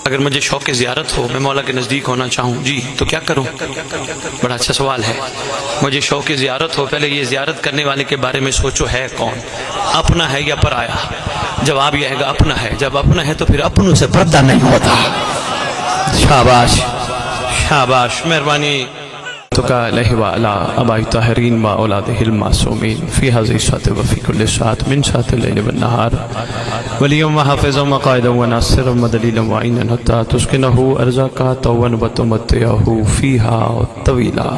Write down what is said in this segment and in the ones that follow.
اگر مجھے شوق زیارت ہو، میں مولا کے نزدیک ہونا چاہوں جی تو کیا کروں؟ بڑا اچھا سوال ہے۔ مجھے شوق زیارت ہو، پہلے یہ زیارت کرنے والے کے بارے میں سوچو ہے کون، اپنا ہے یا پرایا؟ جواب یہ ہے گا اپنا ہے۔ جب اپنا ہے تو پھر اپنوں سے پردہ نہیں ہوتا۔ شاباش شاباش، مہربانی علیہ وعلا ابائی طاہرین و اولادہ المعصومین فی حاضر ساعت و فی کل ساعت من ساعت اللیل والنہار ولیا و حافظا و قائدا و ناصرا و دلیلا و عینا حتی تسکنہ ارزاقا طوعا و تمتعہ فیہا طویلا۔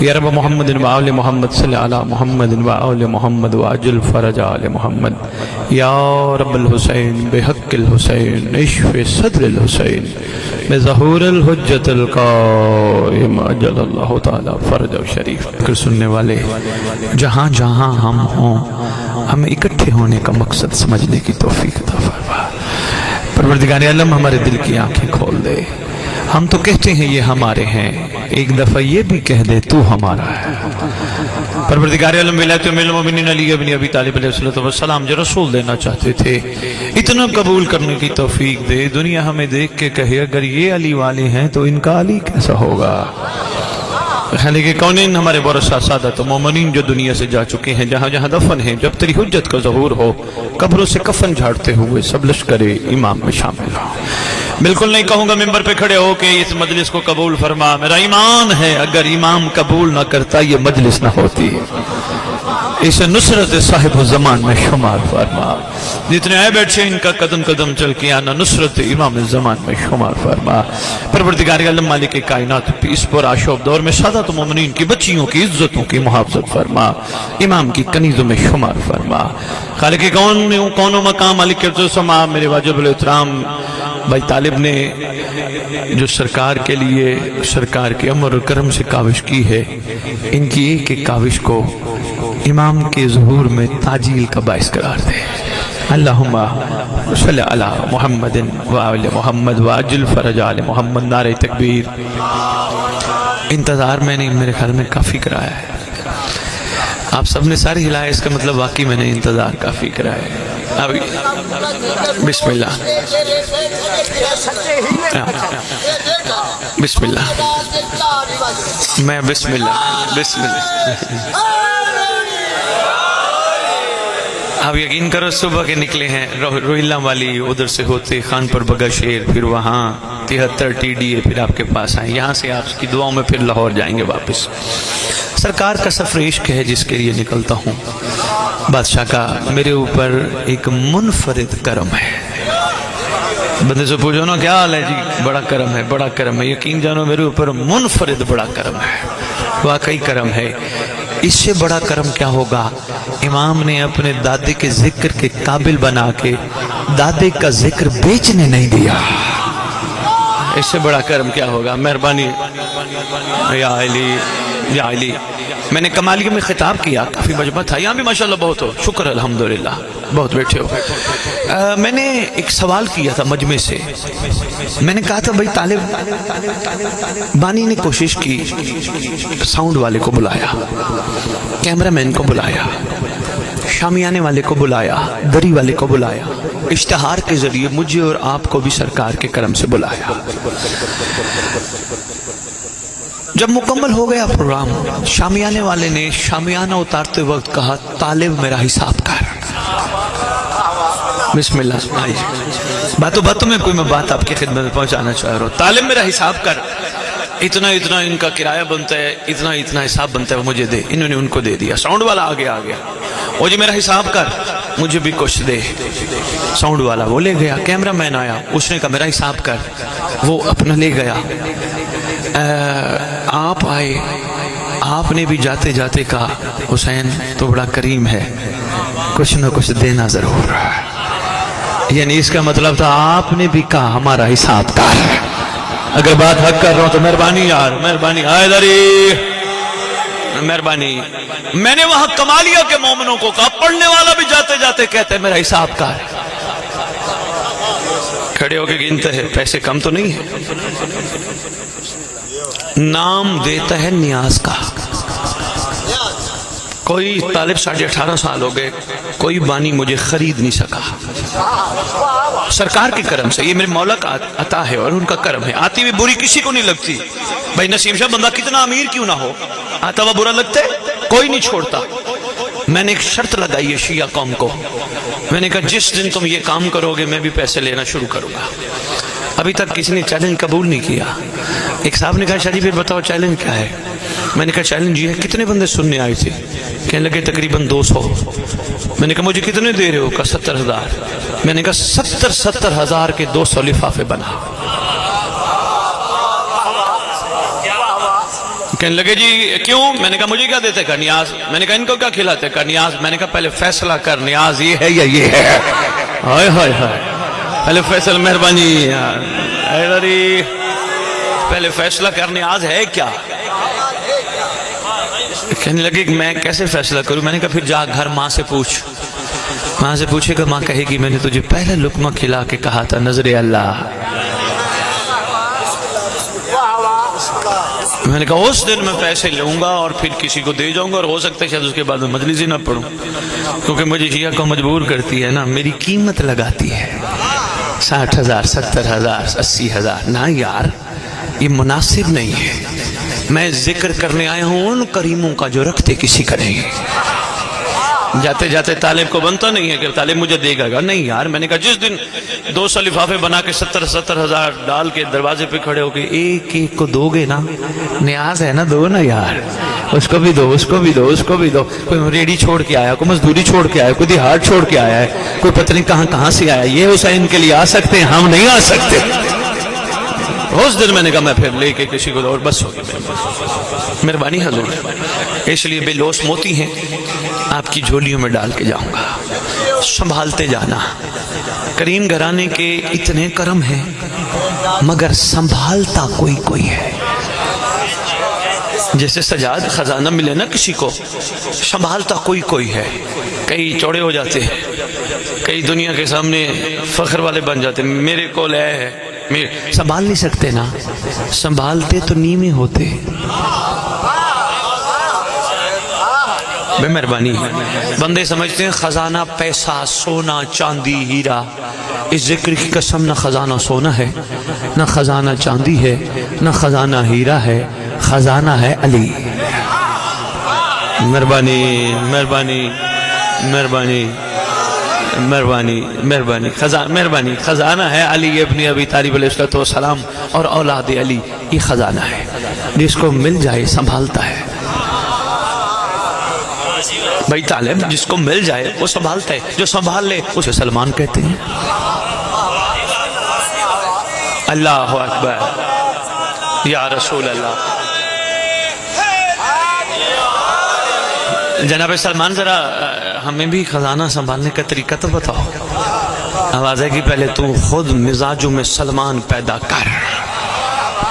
یا رب محمد و آل محمد صلی علی محمد و آل محمد و عجل فرج آل محمد۔ یا رب الحسین بحق الحسین اشف صدر الحسین بظہور الحجت القائم اجل اللہ تعالی فرج و شریف۔ کر سننے والے جہاں جہاں ہم ہوں، ہمیں اکٹھے ہونے کا مقصد سمجھنے کی توفیق عطا فرما۔ پروردگار عالم ہمارے دل کی آنکھیں کھول دے۔ ہم تو کہتے ہیں یہ ہمارے ہیں، ایک دفعہ یہ بھی کہہ دے تو ہمارا ہے۔ پروردگار عالم ولایت المؤمنین علی ابن ابی طالب علیہ السلام جو رسول دینا چاہتے تھے، اتنا قبول کرنے کی توفیق دے۔ دنیا ہمیں دیکھ کے کہے اگر یہ علی والے ہیں تو ان کا علی کیسا ہوگا؟ خالق کونین ہمارے ورثہ سادات مومنین جو دنیا سے جا چکے ہیں، جہاں جہاں دفن ہیں، جب تیری حجت کا ظہور ہو، قبروں سے کفن جھاڑتے ہوئے سب لشکر امام میں شامل ہو۔ بالکل نہیں کہوں گا ممبر پہ کھڑے ہو کہ اس مجلس کو قبول فرما، میرا ایمان ہے اگر امام قبول نہ کرتا یہ مجلس نہ ہوتی۔ اسے نصرت صاحب الزمان میں شمار فرما۔ جتنے آئے بیٹھے ان کا قدم قدم چل کے آنا نصرت امام الزمان میں شمار فرما۔ پروردگار عالم مالک کائنات اس پر آشوب دور میں سادات مومنین کی بچیوں کی عزتوں کی محافظت فرما، امام کی کنیزوں میں شمار فرما۔ خالق کون و مقام مالک سما، میرے واجب الاحترام بھائی طالب نے جو سرکار کے لیے سرکار کے امر و کرم سے کاوش کی ہے، ان کی ایک ایک کاوش کو امام کے ظہور میں تاجیل کا باعث قرار دے۔ اللہم صلی علی محمد و آل محمد و عجل فرج آل محمد۔ نعرہ تکبیر۔ انتظار میں نے میرے خیال میں کافی کرایا ہے، آپ سب نے سارے ہلایا، اس کا مطلب واقعی میں نے انتظار کافی کرایا ہے۔ اب بسم اللہ بسم اللہ میں بسم اللہ بسم اللہ۔ اب یقین کرو صبح کے نکلے ہیں روہیلا والی، ادھر سے ہوتے خان پر بگا شیر، پھر وہاں 73 TDA، پھر آپ کے پاس آئیں، یہاں سے آپ کی دعاؤں میں پھر لاہور جائیں گے واپس۔ سرکار کا سفر عشق ہے جس کے لیے نکلتا ہوں۔ بادشاہ کا میرے اوپر ایک منفرد کرم ہے۔ بندے سے پوچھو نا کیا حال ہے جی، بڑا کرم ہے، بڑا کرم ہے۔ یقین جانو میرے اوپر منفرد بڑا کرم ہے، واقعی کرم ہے۔ اس سے بڑا کرم کیا ہوگا؟ امام نے اپنے دادے کے ذکر کے قابل بنا کے دادے کا ذکر بیچنے نہیں دیا۔ اس سے بڑا کرم کیا ہوگا؟ مہربانی یا علی یا علی۔ میں نے کمالیہ میں خطاب کیا، کافی مجمع تھا، یہاں بھی ماشاءاللہ بہت ہو، شکر الحمدللہ بہت بیٹھے ہو۔ میں نے ایک سوال کیا تھا مجمع سے، میں نے کہا تھا بھائی طالب بانی نے کوشش کی، ساؤنڈ والے کو بلایا، کیمرہ مین کو بلایا، شامیانے والے کو بلایا، دری والے کو بلایا، اشتہار کے ذریعے مجھے اور آپ کو بھی سرکار کے کرم سے بلایا۔ جب مکمل ہو گیا پروگرام، شامیانے والے نے شامیانہ اتارتے وقت کہا طالب میرا حساب کر۔ بسم اللہ آئیے، باتوں باتوں میں کوئی میں بات آپ کی خدمت میں پہنچانا چاہ رہا ہوں۔ طالب میرا حساب کر، اتنا اتنا ان کا کرایہ بنتا ہے، اتنا اتنا حساب بنتا ہے، وہ مجھے دے۔ انہوں نے ان کو دے دیا۔ ساؤنڈ والا آگے آ گیا، وہ جی میرا حساب کر، مجھے بھی کچھ دے۔ ساؤنڈ والا وہ لے گیا، کیمرہ مین آیا، اس نے کہا میرا حساب کر، وہ اپنا لے گیا۔ آپ آئے، آپ نے بھی جاتے جاتے کہا حسین تو بڑا کریم ہے، کچھ نہ کچھ دینا ضرور۔ یعنی اس کا مطلب تھا آپ نے بھی کہا ہمارا حساب کر۔ اگر بات حق کر رہا ہوں تو مہربانی یار، مہربانی حیدری، مہربانی۔ میں نے وہاں کمالیہ کے مومنوں کو کہا، پڑھنے والا بھی جاتے جاتے کہتے ہیں میرا حساب کر۔ کھڑے ہو کے گنتے ہیں، پیسے کم تو نہیں ہے۔ نام دیتا ہے نیاز کا، کوئی طالب 18.5 سال ہو گئے، کوئی بانی مجھے خرید نہیں سکا، سرکار کے کرم سے، یہ میرے مولا کا عطا ہے اور ان کا کرم ہے، آتی ہوئی بری کسی کو نہیں لگتی۔ بھائی نسیم شاہ بندہ کتنا امیر کیوں نہ ہو، آتا ہوا برا لگتا ہے، کوئی نہیں چھوڑتا۔ میں نے ایک شرط لگائی ہے شیعہ قوم کو، میں نے کہا جس دن تم یہ کام کرو گے میں بھی پیسے لینا شروع کروں گا۔ ابھی تک کسی نے چیلنج قبول نہیں کیا۔ ایک صاحب نے کہا شاہ جی پھر بتاؤ چیلنج کیا ہے؟ میں نے کہا چیلنج یہ ہے کتنے بندے سننے آئے تھے؟ کہنے لگے تقریباً 200۔ میں نے کہا مجھے کتنے دے رہے ہو؟ کہا 70,000۔ میں نے کہا 70,000 کے 200 لفافے بنا۔ کہنے لگے جی کیوں؟ میں نے کہا مجھے کیا دیتے؟ کہا نیاز۔ میں نے کہا ان کو کیا کھلاتے؟ کہا نیاز۔ میں نے کہا پہلے فیصلہ کر، نیاز یہ ہے یا یہ ہے؟ ہائے ہائے ہائے، پہلے فیصلہ، مہربانی پہلے فیصلہ کر، نیاز ہے کیا؟ کہنے لگے کہ میں کیسے فیصلہ کروں؟ میں نے کہا پھر جا گھر ماں سے پوچھ، ماں سے پوچھے گا، ماں کہے گی میں نے تجھے پہلا لقمہ کھلا کے کہا تھا نظر اللہ۔ میں نے کہا اس دن میں پیسے لوں گا اور پھر کسی کو دے جاؤں گا، اور ہو سکتا ہے شاید اس کے بعد میں مجلس ہی نہ پڑھوں، کیونکہ مجھے شیعہ کو مجبور کرتی ہے نا، میری قیمت لگاتی ہے 60,000 70,000 80,000۔ نہ یار یہ مناسب نہیں ہے، میں ذکر کرنے آیا ہوں ان کریموں کا جو رکھتے کسی کا نہیں۔ جاتے جاتے طالب کو بنتا نہیں ہے کہ طالب مجھے دے گا، نہیں یار۔ میں نے کہا جس دن 200 لفافے بنا کے 70,000 ڈال کے دروازے پہ کھڑے ہو کے ایک ایک کو دو گے نا، نیاز ہے نا، دو نا یار، اس کو بھی دو، اس کو بھی دو، اس کو بھی دو۔ کوئی ریڈی چھوڑ کے آیا، کوئی مزدوری چھوڑ کے آیا، کوئی دیہات چھوڑ کے آیا ہے، کوئی پتہ نہیں کہاں سے آیا، یہ حسین کے لیے آ سکتے ہیں، ہم نہیں آ سکتے۔ اس دن میں نے کہا میں پھر لے کے کسی کو دو، اور بس ہوگی مہربانی حضور۔ اس لیے بے لوس موتی ہیں آپ کی جھولیوں میں ڈال کے جاؤں گا، سنبھالتے جانا۔ کریم گھرانے کے اتنے کرم ہیں مگر سنبھالتا کوئی کوئی ہے۔ جیسے سجاد خزانہ ملے نا کسی کو، سنبھالتا کوئی کوئی ہے۔ کئی چوڑے ہو جاتے ہیں، کئی دنیا کے سامنے فخر والے بن جاتے ہیں، میرے کو لے ہے، سنبھال نہیں سکتے نا، سنبھالتے تو نیمے ہوتے۔ بے مہربانی، بندے سمجھتے ہیں خزانہ پیسہ، سونا، چاندی، ہیرا۔ اس ذکر کی قسم نہ خزانہ سونا ہے، نہ خزانہ چاندی ہے، نہ خزانہ ہیرا ہے، خزانہ ہے علی۔ مہربانی مہربانی مہربانی مہربانی مہربانی، مہربانی، خزانہ ہے علی ابن ابی طالب علیہ السلام اور اولاد علی۔ یہ خزانہ ہے، جس کو مل جائے سنبھالتا ہے۔ بھائی طالب جس کو مل جائے وہ سنبھالتا ہے، جو سنبھال لے اسے سلمان کہتے ہیں۔ اللہ اکبر یا رسول اللہ۔ جناب سلمان ذرا ہمیں بھی خزانہ سنبھالنے کا طریقہ تو بتاؤ۔ آواز ہے کہ پہلے تو خود مزاجوں میں سلمان پیدا کر،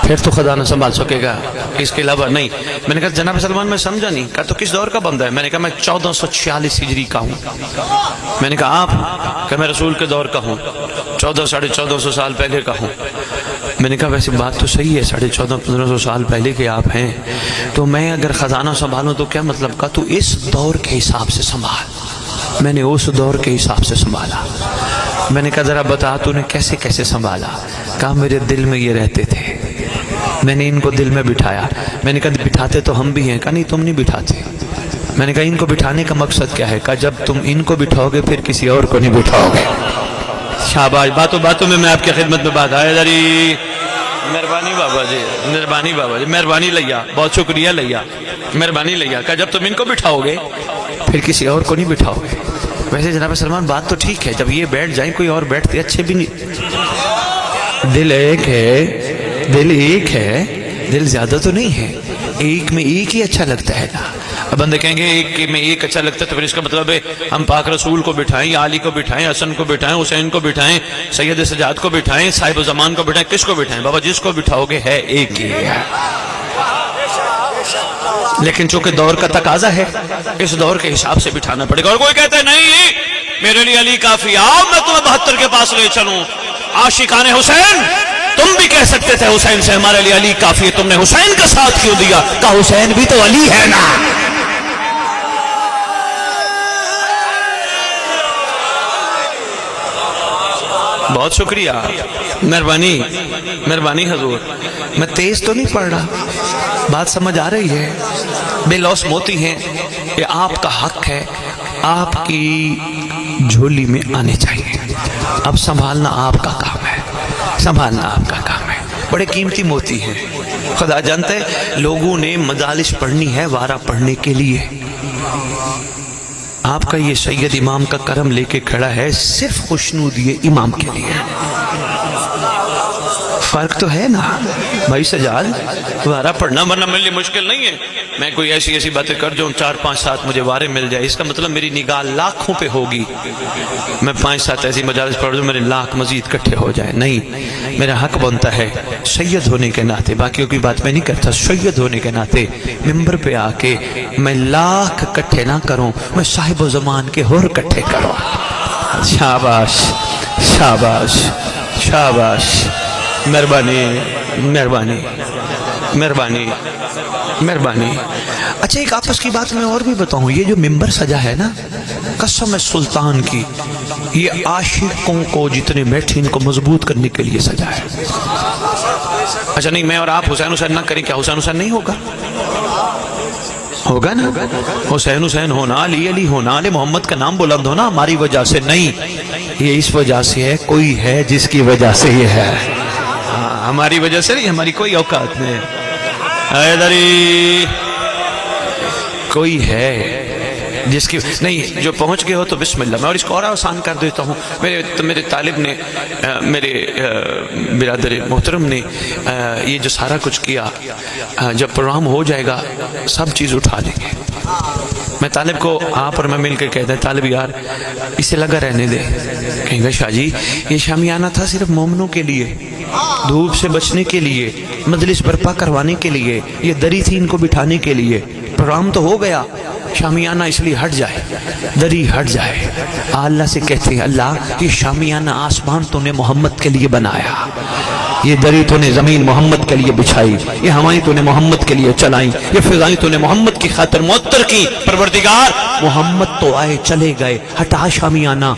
پھر تو خزانہ سنبھال سکے گا، اس کے علاوہ نہیں۔ میں نے کہا جناب سلمان میں سمجھا نہیں۔ کہا تو کس دور کا بندہ ہے؟ میں نے کہا میں 1446 ہجری کا ہوں۔ میں نے کہا آپ؟ کہ میں رسول کے دور کا ہوں، 1400-1450 سال پہلے کا ہوں۔ میں نے کہا ویسے بات تو صحیح ہے، 1450-1500 سال پہلے کے آپ ہیں، تو میں اگر خزانہ سنبھالوں تو کیا مطلب؟ کہا تو اس دور کے حساب سے سنبھال۔ میں نے اس دور کے حساب سے سنبھالا۔ میں نے کہا ذرا بتا تو نے کیسے کیسے سنبھالا؟ کہا میرے دل میں یہ رہتے تھے، میں نے ان کو دل میں بٹھایا۔ میں نے کہا بٹھاتے تو ہم بھی ہیں۔ کہا نہیں تم نہیں بٹھاتے۔ میں نے کہا ان کو بٹھانے کا مقصد کیا ہے؟ کہا جب تم ان کو بٹھاؤ گے پھر کسی اور کو نہیں بٹھاؤ گے۔ شاباش، باتوں باتوں میں آپ کی خدمت میں بات آئے داری۔ مہربانی بابا جی، مہربانی بابا جی، مہربانی لیا، بہت شکریہ لیا، مہربانی لیا۔ کہا جب تم ان کو بٹھاؤ گے پھر کسی اور کو نہیں بٹھاؤ گے۔ ویسے جناب سلمان بات تو ٹھیک ہے، جب یہ بیٹھ جائیں کوئی اور بیٹھتے اچھے بھی نہیں۔ دل ایک ہے، دل ایک ہے، دل زیادہ تو نہیں ہے، ایک میں ایک ہی اچھا لگتا ہے نا۔ اب بندے کہیں گے ایک میں ایک اچھا لگتا ہے تو پھر اس کا مطلب ہے ہم پاک رسول کو بٹھائیں، یا علی کو بٹھائیں، حسن کو بٹھائیں، حسین کو بٹھائیں، سید سجاد کو بٹھائیں، صاحب زمان کو بٹھائیں، کس کو بٹھائیں؟ بابا جس کو بٹھاؤ گے ہے ایک ہی ہے۔ لیکن چونکہ دور کا تقاضا ہے اس دور کے حساب سے بٹھانا پڑے گا۔ اور کوئی کہتا ہے نہیں میرے لیے علی کافی، آؤ میں تمہیں 72 کے پاس لے چلوں۔ عاشقان حسین تم بھی کہہ سکتے تھے حسین سے ہمارے لیے علی کافی ہے، تم نے حسین کا ساتھ کیوں دیا؟ کہا حسین بھی تو علی ہے نا۔ بہت شکریہ، مہربانی مہربانی حضور. میں تیز تو نہیں پڑھ رہا، بات سمجھ آ رہی ہے؟ بے لوس موتی ہیں، یہ آپ کا حق ہے، آپ کی جھولی میں آنے چاہیے. اب سنبھالنا آپ کا کام ہے، سنبھالنا آپ کا کام ہے. بڑے قیمتی موتی ہیں. خدا جانتا ہے لوگوں نے مجالس پڑھنی ہے وارہ پڑھنے کے لیے. آپ کا یہ سید امام کا کرم لے کے کھڑا ہے صرف خوشنود یہ امام کے لیے. فرق تو ہے نا بھائی سجاد، وارہ پڑھنا ورنہ میرے لیے مشکل نہیں ہے. میں کوئی ایسی باتیں کر جاؤں 4-5-7 مجھے وارے مل جائے، اس کا مطلب میری نگاہ لاکھوں پہ ہوگی. میں 5-7 ایسی مجالس پڑھ دوں میرے لاکھ مزید کٹھے ہو جائیں. نہیں، میرا حق بنتا ہے سید ہونے کے ناطے، باقیوں کی بات میں نہیں کرتا، سید ہونے کے ناطے ممبر پہ آ کے میں لاکھ کٹھے نہ کروں، میں صاحب و زمان کے ہور کٹھے کروں. شاباش شاباش شاباش، مہربانی مہربانی مہربانی مہربانی. اچھا ایک آپس کی بات میں اور بھی بتاؤں، یہ جو ممبر سجا ہے نا، قسم سلطان کی، یہ عاشقوں کو جتنے بیٹھے ان کو مضبوط کرنے کے لیے سجا ہے. اچھا نہیں، میں اور آپ حسین حسین نہ کریں، کیا حسین حسین نہیں ہوگا؟ ہوگا نا. حسین حسین ہونا، علی علی ہونا، علی محمد کا نام بلند ہونا ہماری وجہ سے نہیں، یہ اس وجہ سے ہے، کوئی ہے جس کی وجہ سے یہ ہے. ہماری وجہ سے نہیں، ہماری کوئی اوقات نہیں. حیدری کوئی ہے جس کی نہیں، جو پہنچ گئے ہو تو بسم اللہ. میں اور اس کو اور آسان کر دیتا ہوں. میرے طالب نے، میرے برادر محترم نے یہ جو سارا کچھ کیا، جب پروگرام ہو جائے گا سب چیز اٹھا دیں گے. میں طالب کو آپ اور میں مل کے کہتے ہیں، طالب یار اسے لگا رہنے دے. کہیں گے شاہ جی یہ شامیانہ تھا صرف مومنوں کے لیے، دھوپ سے بچنے کے لیے، مجلس برپا کروانے کے لیے، یہ دری تھی ان کو بٹھانے کے لیے. پروگرام تو ہو گیا، شامیانہ اس لیے ہٹ جائے، دری ہٹ جائے. اللہ سے کہتے ہیں اللہ یہ شامیانہ آسمان تو نے محمد کے لیے بنایا، یہ دری تو نے زمین محمد کے لیے بچھائی، یہ ہوائیں تو نے محمد کے لیے چلائیں، یہ فضائیں تو نے محمد کی خاطر معطر کی. پروردگار محمد تو آئے چلے گئے، ہٹا شامیانہ،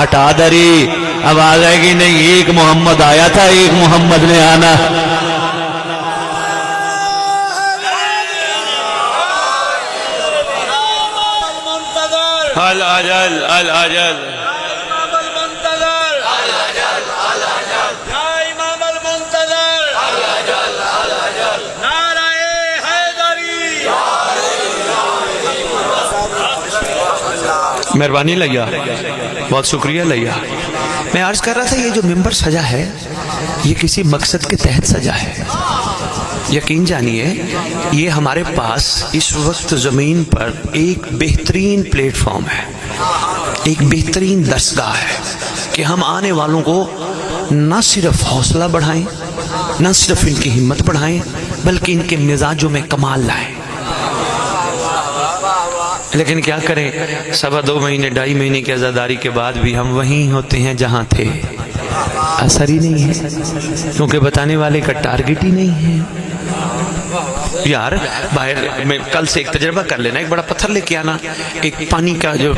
ہٹا دری. اب آ جائے گی نہیں، ایک محمد آیا تھا، ایک محمد نے آنا. العجل العجل مہربانی لیا، بہت شکریہ لیا. میں عرض کر رہا تھا یہ جو ممبر سجا ہے یہ کسی مقصد کے تحت سجا ہے. یقین جانیے یہ ہمارے پاس اس وقت زمین پر ایک بہترین پلیٹ فارم ہے، ایک بہترین درسگاہ ہے کہ ہم آنے والوں کو نہ صرف حوصلہ بڑھائیں، نہ صرف ان کی ہمت بڑھائیں، بلکہ ان کے مزاجوں میں کمال لائیں. لیکن کیا کریں، 2.25 مہینے 2.5 مہینے کی عزاداری کے بعد بھی ہم وہیں ہوتے ہیں جہاں تھے. اثر ہی نہیں ہے، کیونکہ بتانے والے کا ٹارگٹ ہی نہیں ہے. یار باہر میں کل سے ایک تجربہ کر لینا، ایک بڑا پتھر لے کے آنا، ایک پانی کا جو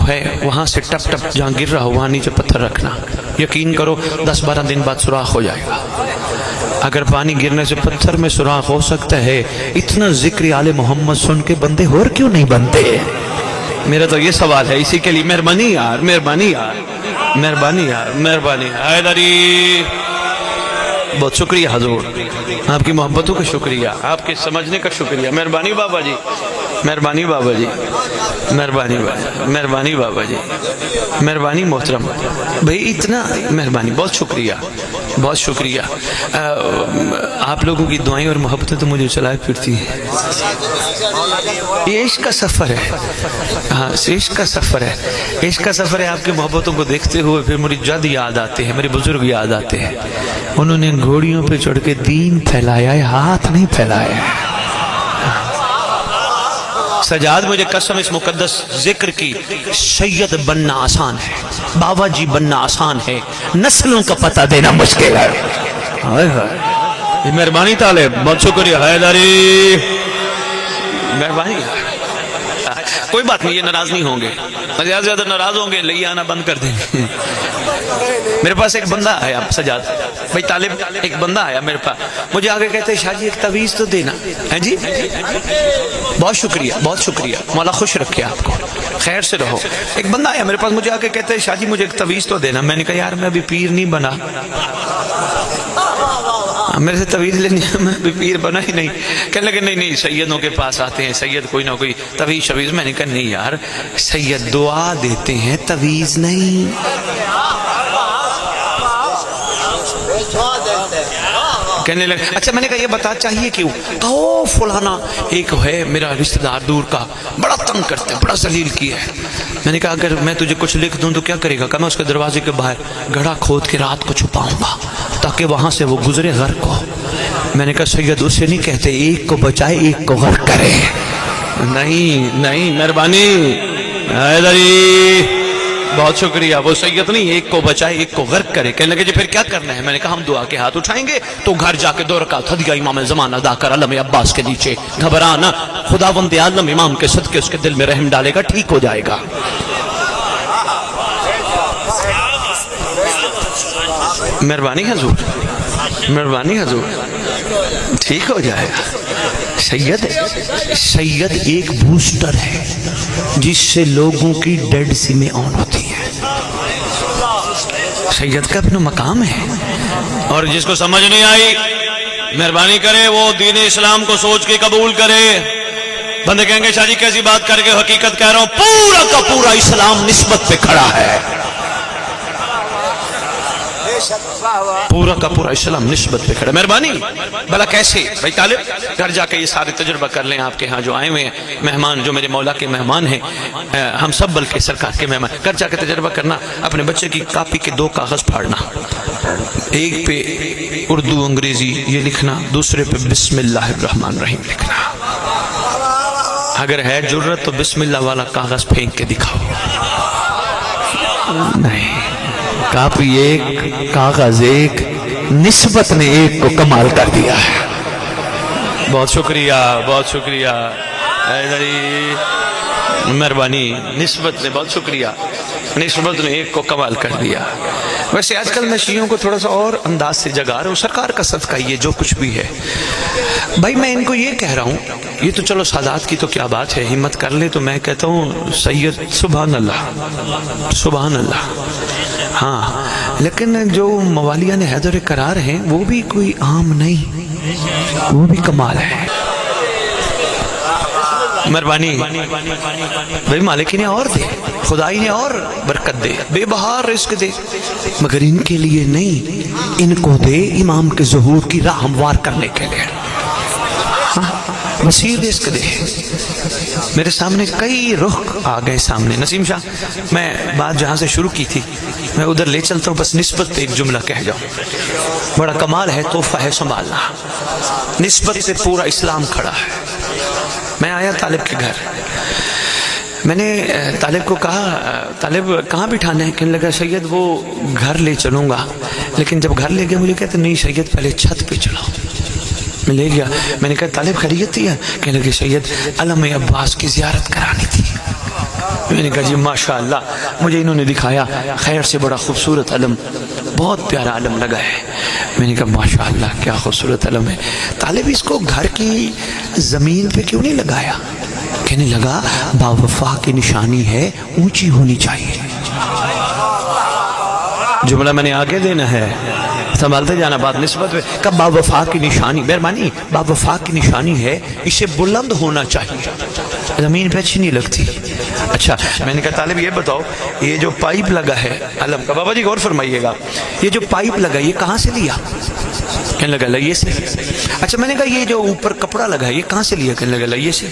ہے وہاں سے ٹپ ٹپ جہاں گر رہا ہو وہاں نیچے پتھر رکھنا. یقین کرو 10-12 دن بعد سوراخ ہو جائے گا. اگر پانی گرنے سے پتھر میں سوراخ ہو سکتا ہے، اتنا ذکر آل محمد سن کے بندے اور کیوں نہیں بنتے؟ میرا تو یہ سوال ہے. اسی کے لیے مہربانی یار، مہربانی یار، مہربانی یار، مہربانی. حیدری بہت شکریہ حضور، آپ کی محبتوں کا شکریہ، آپ کے سمجھنے کا شکریہ. مہربانی بابا جی، مہربانی بابا جی، مہربانی مہربانی بابا جی، مہربانی محترم بھائی، اتنا مہربانی، بہت شکریہ بہت شکریہ. آپ لوگوں کی دعائیں اور محبتیں تو مجھے چلائے پھرتی ہیں. یہ عشق کا سفر ہے، ہاں عشق کا سفر ہے، عشق کا سفر ہے. آپ کی محبتوں کو دیکھتے ہوئے پھر میری جد یاد آتے ہیں، میرے بزرگ یاد آتے ہیں. انہوں نے گھوڑیوں پہ چڑھ کے دین پھیلایا ہے، ہاتھ نہیں پھیلایا ہے. سجاد مجھے قسم اس مقدس ذکر کی، سید بننا آسان ہے، بابا جی بننا آسان ہے، نسلوں کا پتہ دینا مشکل ہے. مہربانی طالب، بہت شکریہ. حیدری مہربانی. کوئی بات نہیں، یہ ناراض نہیں ہوں گے، زیادہ زیادہ ناراض ہوں گے لے آنا بند کر دیں گے۔ میرے پاس ایک بندہ آیا سجاد بھائی طالب، ایک بندہ آیا میرے پاس، مجھے آگے کہتے ہیں شاہ جی ایک تعویذ تو دینا ہے جی۔ بہت شکریہ بہت شکریہ، مولا خوش رکھے آپ کو، خیر سے رہو۔ ایک بندہ آیا میرے پاس، مجھے آگے کہتے ہیں شاہ جی مجھے ایک تعویذ تو دینا۔ میں نے کہا یار میں ابھی پیر نہیں بنا، میرے سے تعویذ لینی ہے، میں ابھی پیر بنا ہی نہیں۔ کہنے لگے نہیں نہیں سیدوں کے پاس آتے ہیں، سید کوئی نہ کوئی تعویذ شویذ۔ میں نے کہا نہیں یار، سید دعا دیتے ہیں تعویذ نہیں۔ کہنے لگے اچھا، میں نے کہا یہ بتا چاہیے کیوں؟ کہو فلانا ایک ہے میرا رشتہ دار دور کا، بڑا تنگ کرتے ہیں، بڑا ذلیل کیا ہے۔ میں نے کہا اگر میں تجھے کچھ لکھ دوں تو کیا کرے گا؟ کہ میں اس کے دروازے کے باہر گڑھا کھود کے رات کو چھپاؤں گا تاکہ وہاں سے وہ گزرے غرق کو۔ میں نے کہا سید اسے نہیں کہتے ایک کو بچائے ایک کو غرق کرے۔ نہیں نہیں مہربانی حیدری، بہت شکریہ، وہ سید نہیں ایک کو بچائے ایک کو غرق کرے۔ کہنے لگے جی پھر کیا کرنا ہے؟ میں نے کہا ہم دعا کے ہاتھ اٹھائیں گے تو گھر جا کے 2 رکعت ہدیہ امام زمان ادا کر علم عباس کے نیچے، گھبرانا، خداوند عالم امام کے صدقے اس کے دل میں رحم ڈالے گا، ٹھیک ہو جائے گا۔ مہربانی حضور، مہربانی حضور، ٹھیک ہو جائے گا۔ سید ایک بوسٹر ہے جس سے لوگوں کی ڈیڈ سمیں آن ہوتی ہیں۔ سید کا اپنا مقام ہے، اور جس کو سمجھ نہیں آئی مہربانی کرے وہ دین اسلام کو سوچ کے قبول کرے۔ بندے کہیں گے شاہ جی کیسی بات کر کے، حقیقت کہہ رہا ہوں، پورا کا پورا اسلام نسبت پہ کھڑا ہے، پورا کا پورا اسلام نسبت پہ کھڑا۔ مہربانی بھلا کیسے؟ بھائی طالب گھر جا کے یہ سارے تجربہ کر لیں، آپ کے ہاں جو آئے ہوئے ہیں مہمان، جو میرے مولا کے مہمان ہیں، ہم سب بلکہ سرکار کے مہمان، گھر جا کے تجربہ کرنا، اپنے بچے کی کاپی کے 2 کاغذ پھاڑنا، ایک پہ اردو انگریزی یہ لکھنا، دوسرے پہ بسم اللہ الرحمن الرحیم لکھنا۔ اگر ہے جرت تو بسم اللہ والا کاغذ پھینک کے دکھاؤ۔ نہیں، کاپی ایک، کاغذ ایک، نسبت نے ایک کو کمال کر دیا ہے۔ بہت شکریہ بہت شکریہ حیدری، مہربانی، نسبت نے، بہت شکریہ، نسبت نے ایک کو کمال کر دیا۔ ویسے آج کل میں شیعوں کو تھوڑا سا اور انداز سے جگا رہا ہوں، سرکار کا صدقہ یہ جو کچھ بھی ہے۔ بھائی میں ان کو یہ کہہ رہا ہوں، یہ تو چلو سادات کی تو کیا بات ہے، ہمت کر لے، تو میں کہتا ہوں سید سبحان اللہ سبحان اللہ، ہاں، لیکن جو موالیان حیدر قرار ہیں وہ بھی کوئی عام نہیں، وہ بھی کمال ہے۔ مہربانی بھائی، مالک نے اور دے، خدائی نے اور برکت دے، بے بہار رزق دے، مگر ان کے لیے نہیں، ان کو دے امام کے ظہور کی راہ ہموار کرنے کے لیے، وسیع رزق دے۔ میرے سامنے کئی رخ آ گئے سامنے۔ نسیم شاہ، میں بات جہاں سے شروع کی تھی میں ادھر لے چلتا ہوں، بس نسبت پہ ایک جملہ کہہ جاؤں۔ بڑا کمال ہے، تحفہ ہے سنبھالنا، نسبت سے پورا اسلام کھڑا ہے۔ میں آیا طالب کے گھر، میں نے طالب کو کہا طالب کہاں بٹھانا ہے؟ کہنے لگا سید وہ گھر لے چلوں گا، لیکن جب گھر لے گیا مجھے کہتے نہیں سید پہلے چھت پہ چلاؤ۔ میں لے گیا، میں نے کہا طالب خیریت تھی؟ کہنے لگے سید علم عباس کی زیارت کرانی تھی۔ میں نے کہا جی ماشاءاللہ، مجھے انہوں نے دکھایا، خیر سے بڑا خوبصورت علم، بہت پیارا علم لگا ہے۔ میں نے کہا ماشاءاللہ کیا خوبصورت علم ہے۔ طالب اس کو گھر کی زمین پہ کیوں نہیں لگایا؟ کہنے لگا باوفا کی نشانی ہے، اونچی ہونی چاہیے۔ جملہ میں نے آگے دینا ہے، سنبھالتے جانا بات نسبت میں۔ کب باوفا کی نشانی، مہربانی، باوفا کی نشانی ہے، اسے بلند ہونا چاہیے، زمین پہ اچھی نہیں لگتی۔ اچھا، میں نے کہا طالب یہ بتاؤ یہ جو پائپ لگا ہے علم کا، بابا جی غور فرمائیے گا، یہ جو پائپ لگا یہ کہاں سے لیا؟ کہنے لگا لئیے سے۔ اچھا، میں نے کہا یہ جو اوپر کپڑا لگا ہے یہ کہاں سے لیا؟ کہنے لگا لئیے سے۔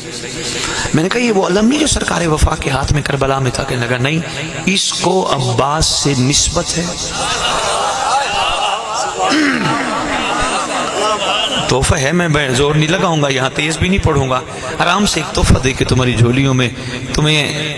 میں نے کہا یہ وہ علم نہیں جو سرکار وفا کے ہاتھ میں کربلا میں تھا؟ کہنے لگا نہیں، اس کو عباس سے نسبت ہے، تحفہ ہے، میں زور نہیں لگاؤں گا، یہاں تیز بھی نہیں پڑھوں گا، آرام سے ایک تحفہ دے کے تمہاری جھولیوں میں تمہیں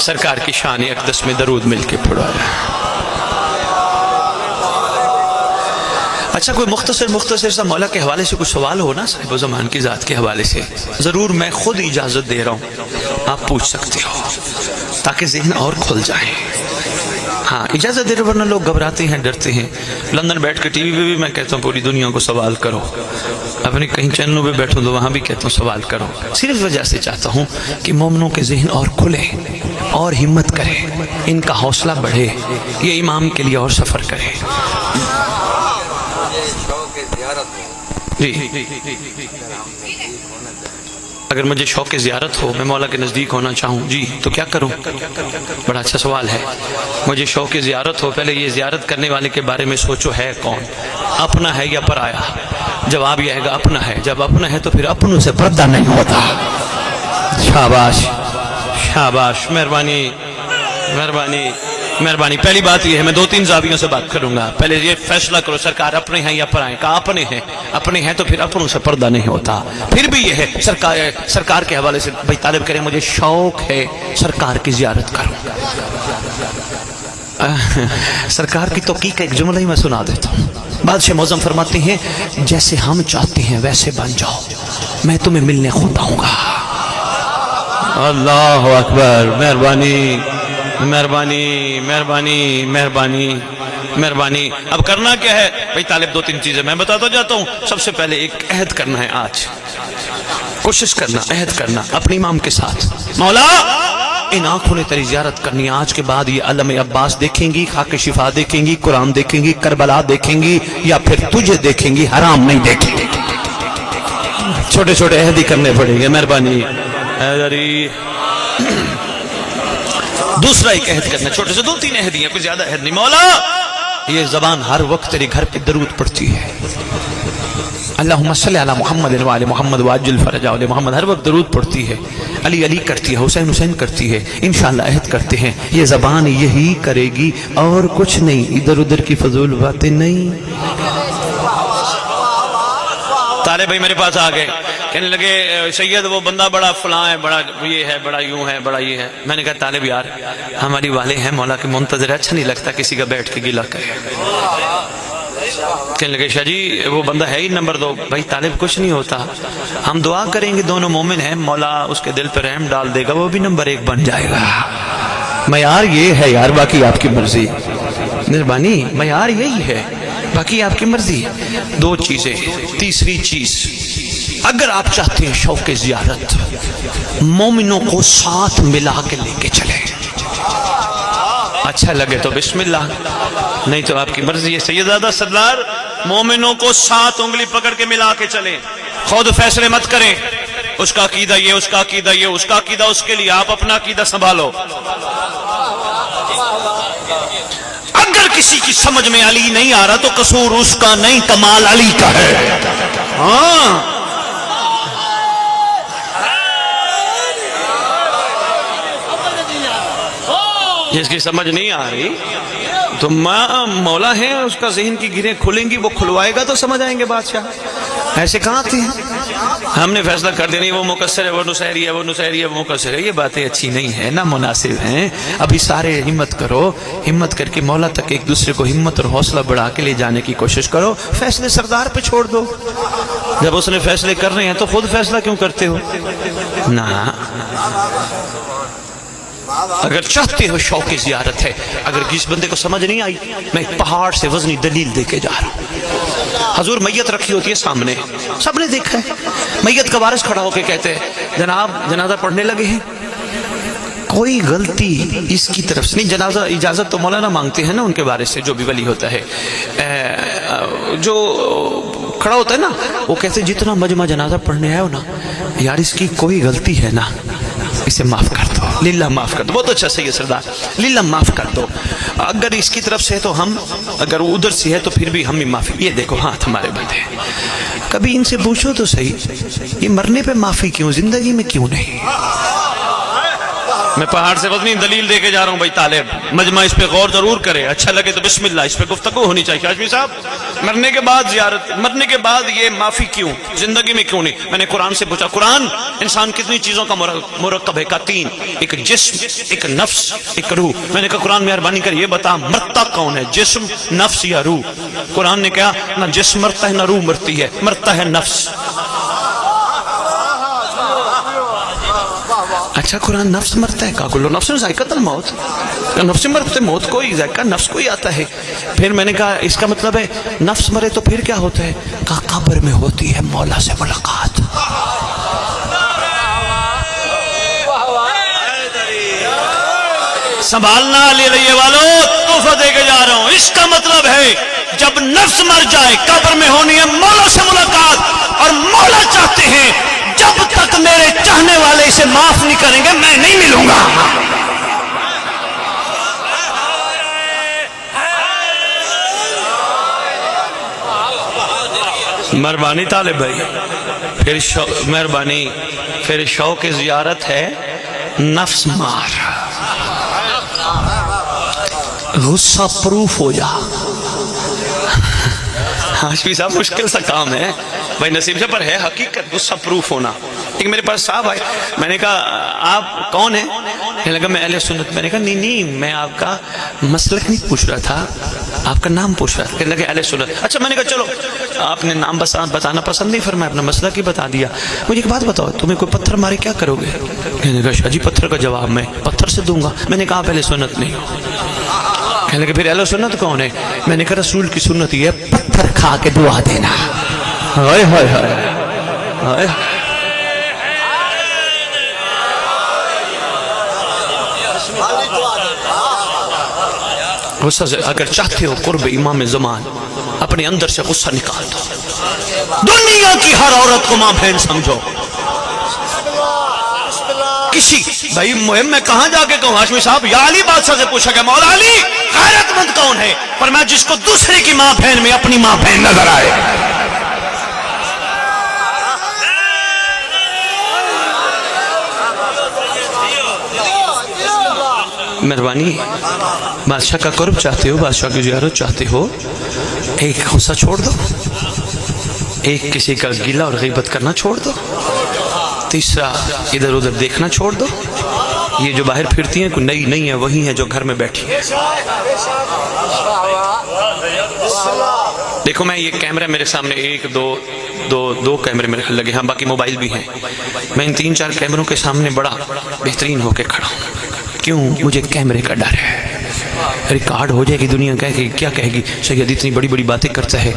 سرکار کی شان اقدس میں درود مل کے پڑھو۔ اچھا کوئی مختصر سا مولا کے حوالے سے کچھ سوال ہو نا صاحب و زمان کی ذات کے حوالے سے، ضرور میں خود اجازت دے رہا ہوں، آپ پوچھ سکتے ہو تاکہ ذہن اور کھل جائے۔ ہاں اجازت دے رہے، ورنہ لوگ گھبراتے ہیں، ڈرتے ہیں۔ لندن بیٹھ کے ٹی وی پہ بھی میں کہتا ہوں پوری دنیا کو سوال کرو، اپنے کہیں چینلوں پہ بیٹھوں تو وہاں بھی کہتا ہوں سوال کرو، صرف وجہ سے چاہتا ہوں کہ مومنوں کے ذہن اور کھلے اور ہمت کرے، ان کا حوصلہ بڑھے، یہ امام کے لیے اور سفر کرے۔ جی اگر مجھے شوق زیارت ہو، میں مولا کے نزدیک ہونا چاہوں، جی تو کیا کروں؟ بڑا اچھا سوال ہے۔ مجھے شوق زیارت ہو، پہلے یہ زیارت کرنے والے کے بارے میں سوچو ہے کون، اپنا ہے یا پرایا؟ جواب یہ ہے گا اپنا ہے۔ جب اپنا ہے تو پھر اپنوں سے پردہ نہیں ہوتا۔ شاباش شاباش، مہربانی مہربانی مہربانی۔ پہلی بات یہ ہے، میں 2-3 زاویوں سے بات کروں گا۔ پہلے یہ فیصلہ کرو سرکار اپنے ہیں یا پرائے؟ کہا اپنے ہیں، اپنے ہیں تو پھر اپنوں سے پردہ نہیں ہوتا۔ پھر بھی یہ ہے سرکار کے حوالے سے بھائی طالب کریں مجھے شوق ہے سرکار کی زیارت کروں۔ سرکار کی توقیق ایک جملہ ہی میں سنا دیتا ہوں۔ بادشاہ معظم فرماتے ہیں جیسے ہم چاہتے ہیں ویسے بن جاؤ، میں تمہیں ملنے خود آؤں گا۔ اللہ اکبر، مہربانی مہربانی مہربانی مہربانی مہربانی۔ اب کرنا کیا ہے بھائی طالب؟ 2-3 چیزیں میں بتاتا جاتا ہوں۔ سب سے پہلے ایک عہد کرنا ہے، آج کوشش کرنا، عہد کرنا اپنے امام کے ساتھ، مولا ان آنکھوں نے تیری زیارت کرنی ہے، آج کے بعد یہ علم عباس دیکھیں گی، خاک شفا دیکھیں گی، قرآن دیکھیں گی، کربلا دیکھیں گی، یا پھر تجھے دیکھیں گی، حرام نہیں دیکھیں گی۔ چھوٹے چھوٹے عہد ہی کرنے پڑیں گے، مہربانی۔ دوسرا ایک عہد کرنا، چھوٹے سے 2-3 عہد ہیں، کوئی زیادہ عہد نہیں۔ مولا یہ زبان ہر وقت تیرے گھر پہ درود پڑھتی ہے، اللہم صلی علی محمد وعلی محمد وعجل فرجہ علی محمد، ہر وقت درود پڑھتی ہے، علی علی کرتی ہے، حسین حسین کرتی ہے۔ انشاءاللہ عہد کرتے ہیں یہ زبان یہی کرے گی اور کچھ نہیں، ادھر ادھر کی فضول باتیں نہیں۔ طالب بھائی میرے پاس آ گئے، کہنے لگے سید وہ بندہ بڑا فلاں ہے، بڑا یہ ہے، بڑا یوں ہے، بڑا یہ ہے۔ میں نے کہا طالب یار ہماری والے ہیں مولا کے منتظر، اچھا نہیں لگتا کسی کا بیٹھ کے گلہ کرے۔ کہنے لگے شاہ جی وہ بندہ ہے ہی نمبر 2۔ بھائی طالب کچھ نہیں ہوتا، ہم دعا کریں گے، دونوں مومن ہیں، مولا اس کے دل پہ رحم ڈال دے گا، وہ بھی نمبر 1 بن جائے گا۔ معیار یہ ہے یار، باقی آپ کی مرضی، مہربانی، معیار یہی ہے، باقی آپ کی مرضی۔ 2 چیزیں۔ تیسری چیز، اگر آپ چاہتے ہیں شوق زیارت، مومنوں کو ساتھ ملا کے لے کے چلیں، اچھا لگے تو بسم اللہ، نہیں تو آپ کی مرضی ہے۔ سیدزادہ سردار مومنوں کو ساتھ انگلی پکڑ کے ملا کے چلیں، خود فیصلے مت کریں، اس کا عقیدہ یہ، اس کا عقیدہ یہ، اس کا عقیدہ اس کے لیے، آپ اپنا عقیدہ سنبھالو۔ اگر کسی کی سمجھ میں علی نہیں آ رہا تو قصور اس کا نہیں، کمال علی کا ہے۔ ہاں جس کی سمجھ نہیں آ رہی تو مولا ہے، اس کا ذہن کی گریں کھلیں گی، وہ کھلوائے گا تو سمجھ آئیں گے بادشاہ۔ ایسے کہاں تھے؟ ہم نے فیصلہ کر دیا نہیں وہ مقصر ہے، وہ نصیری ہے، وہ نصیری ہے، وہ مقصر ہے، یہ باتیں اچھی نہیں ہیں، نہ مناسب ہیں۔ ابھی سارے ہمت کرو، ہمت کر کے مولا تک ایک دوسرے کو ہمت اور حوصلہ بڑھا کے لے جانے کی کوشش کرو۔ فیصلے سردار پہ چھوڑ دو، جب اس نے فیصلے کرنے ہیں تو خود فیصلہ کیوں کرتے ہو؟ نہ، اگر چاہتے ہو شوق زیارت ہے، اگر کس بندے کو سمجھ نہیں آئی، میں ایک پہاڑ سے وزنی دلیل دے کے جا رہا ہوں۔ حضور میت رکھی ہوتی ہے سامنے، سب نے دیکھا ہے، میت کا وارث کھڑا ہو کے کہتے ہیں جناب جنازہ پڑھنے لگے ہیں، کوئی غلطی اس کی طرف سے نہیں۔ جنازہ اجازت تو مولانا مانگتے ہیں نا ان کے وارث سے، جو بھی ولی ہوتا ہے، جو کھڑا ہوتا ہے نا، وہ کہتے ہیں جتنا مجمع جنازہ پڑھنے آئے ہو نا یار، اس کی کوئی غلطی ہے نا، اسے معاف کر دو، للہ معاف کر دو۔ بہت اچھا سید سردار، للہ معاف کر دو۔ اگر اس کی طرف سے ہے تو ہم، اگر ادھر سے ہے تو پھر بھی ہم ہی معافی۔ یہ دیکھو ہاتھ ہمارے بندے، کبھی ان سے پوچھو تو صحیح، یہ مرنے پہ معافی کیوں، زندگی میں کیوں نہیں؟ میں پہاڑ سے وزنی دلیل دے کے جا رہا ہوں بھائی طالب مجمع اس پہ غور ضرور کرے, اچھا لگے تو بسم اللہ, اس پہ گفتگو ہونی چاہیے. ہاشمی صاحب مرنے کے بعد زیارت, مرنے کے بعد یہ معافی کیوں, زندگی میں کیوں نہیں؟ میں نے قرآن سے پوچھا قرآن انسان کتنی چیزوں کا مرکب ہے؟ کا 3, ایک جسم, ایک نفس, ایک روح. میں نے کہا قرآن مہربانی کر یہ بتا مرتا کون ہے, جسم, نفس یا روح؟ قرآن نے کہا نہ جسم مرتا ہے نہ روح مرتی ہے, مرتا ہے نفس. اچھا قرآن نفس مرتا ہے, کہا کلو نفس ذائقۃ الموت, نفس مرتے موت کو ہی ذائقہ نفس کو ہی آتا ہے. پھر میں نے کہا اس کا مطلب ہے نفس مرے تو پھر کیا ہوتا ہے؟ کہا قبر میں ہوتی ہے مولا سے ملاقات. سنبھالنا علی والو, تحفہ دے کے جا رہا ہوں. اس کا مطلب ہے جب نفس مر جائے قبر میں ہونی ہے مولا سے ملاقات, اور مولا چاہتے ہیں جب تک میرے چاہنے والے اسے معاف نہیں کریں گے میں نہیں ملوں گا. مہربانی طالب بھائی, پھر مہربانی, پھر شوق زیارت ہے نفس مار, غصہ پروف ہو جا. ہاشمی صاحب مشکل سا کام ہے بھائی, نصیب سے پر ہے حقیقت غصہ پروف ہونا. ایک میرے پاس صاحب آئے, میں نے کہا آپ کون ہیں؟ کہنے لگا میں اہل سنت. میں نے کہا نہیں میں آپ کا مسلک نہیں پوچھ رہا تھا, آپ کا نام پوچھ رہا تھا. کہنے لگے اہل سنت. اچھا میں نے کہا چلو آپ نے نام بتانا پسند نہیں فرمایا, اپنا مسئلہ کی بتا دیا. مجھے ایک بات بتاؤ, تمہیں کوئی پتھر مارے کیا کرو گے؟ کہنے لگا شاہ جی پتھر کا جواب میں پتھر سے دوں گا. میں نے کہا آپ اہل سنت نہیں ہو. کہنے لگے پھر اہل سنت کون ہے؟ میں نے کہا رسول کی سنت یہ ہے پتھر کھا کے دعا دینا. ہائے ہائے ہائے, غصہ سے اگر چاہتے ہو قرب امام زمان اپنے اندر سے غصہ نکال دو. دنیا کی ہر عورت کو ماں بہن سمجھو. کسی بھائی مہم میں کہاں جا کے کہوں ہاشمی صاحب, یا علی بادشاہ سے پوچھا گیا مولا علی غیرت مند کون ہے؟ پر میں جس کو دوسرے کی ماں بہن میں اپنی ماں بہن نظر آئے. مہربانی, بادشاہ کا قرب چاہتے ہو, بادشاہ کی زیارت چاہتے ہو, ایک غصہ چھوڑ دو, ایک کسی کا گلہ اور غیبت کرنا چھوڑ دو, تیسرا ادھر ادھر دیکھنا چھوڑ دو. یہ جو باہر پھرتی ہیں کوئی نئی نہیں ہے, وہی ہیں جو گھر میں بیٹھی ہیں. دیکھو میں یہ کیمرہ میرے سامنے ایک دو کیمرے میرے خیال لگے, ہاں باقی موبائل بھی ہیں. میں ان 3-4 کیمروں کے سامنے بڑا بہترین ہو کے کھڑا ہوں. کیوں؟ مجھے کیمرے کا ڈر ہے, ریکارڈ ہو جائے گی, دنیا کیا کہے گی سید اتنی بڑی بڑی باتیں کرتا ہے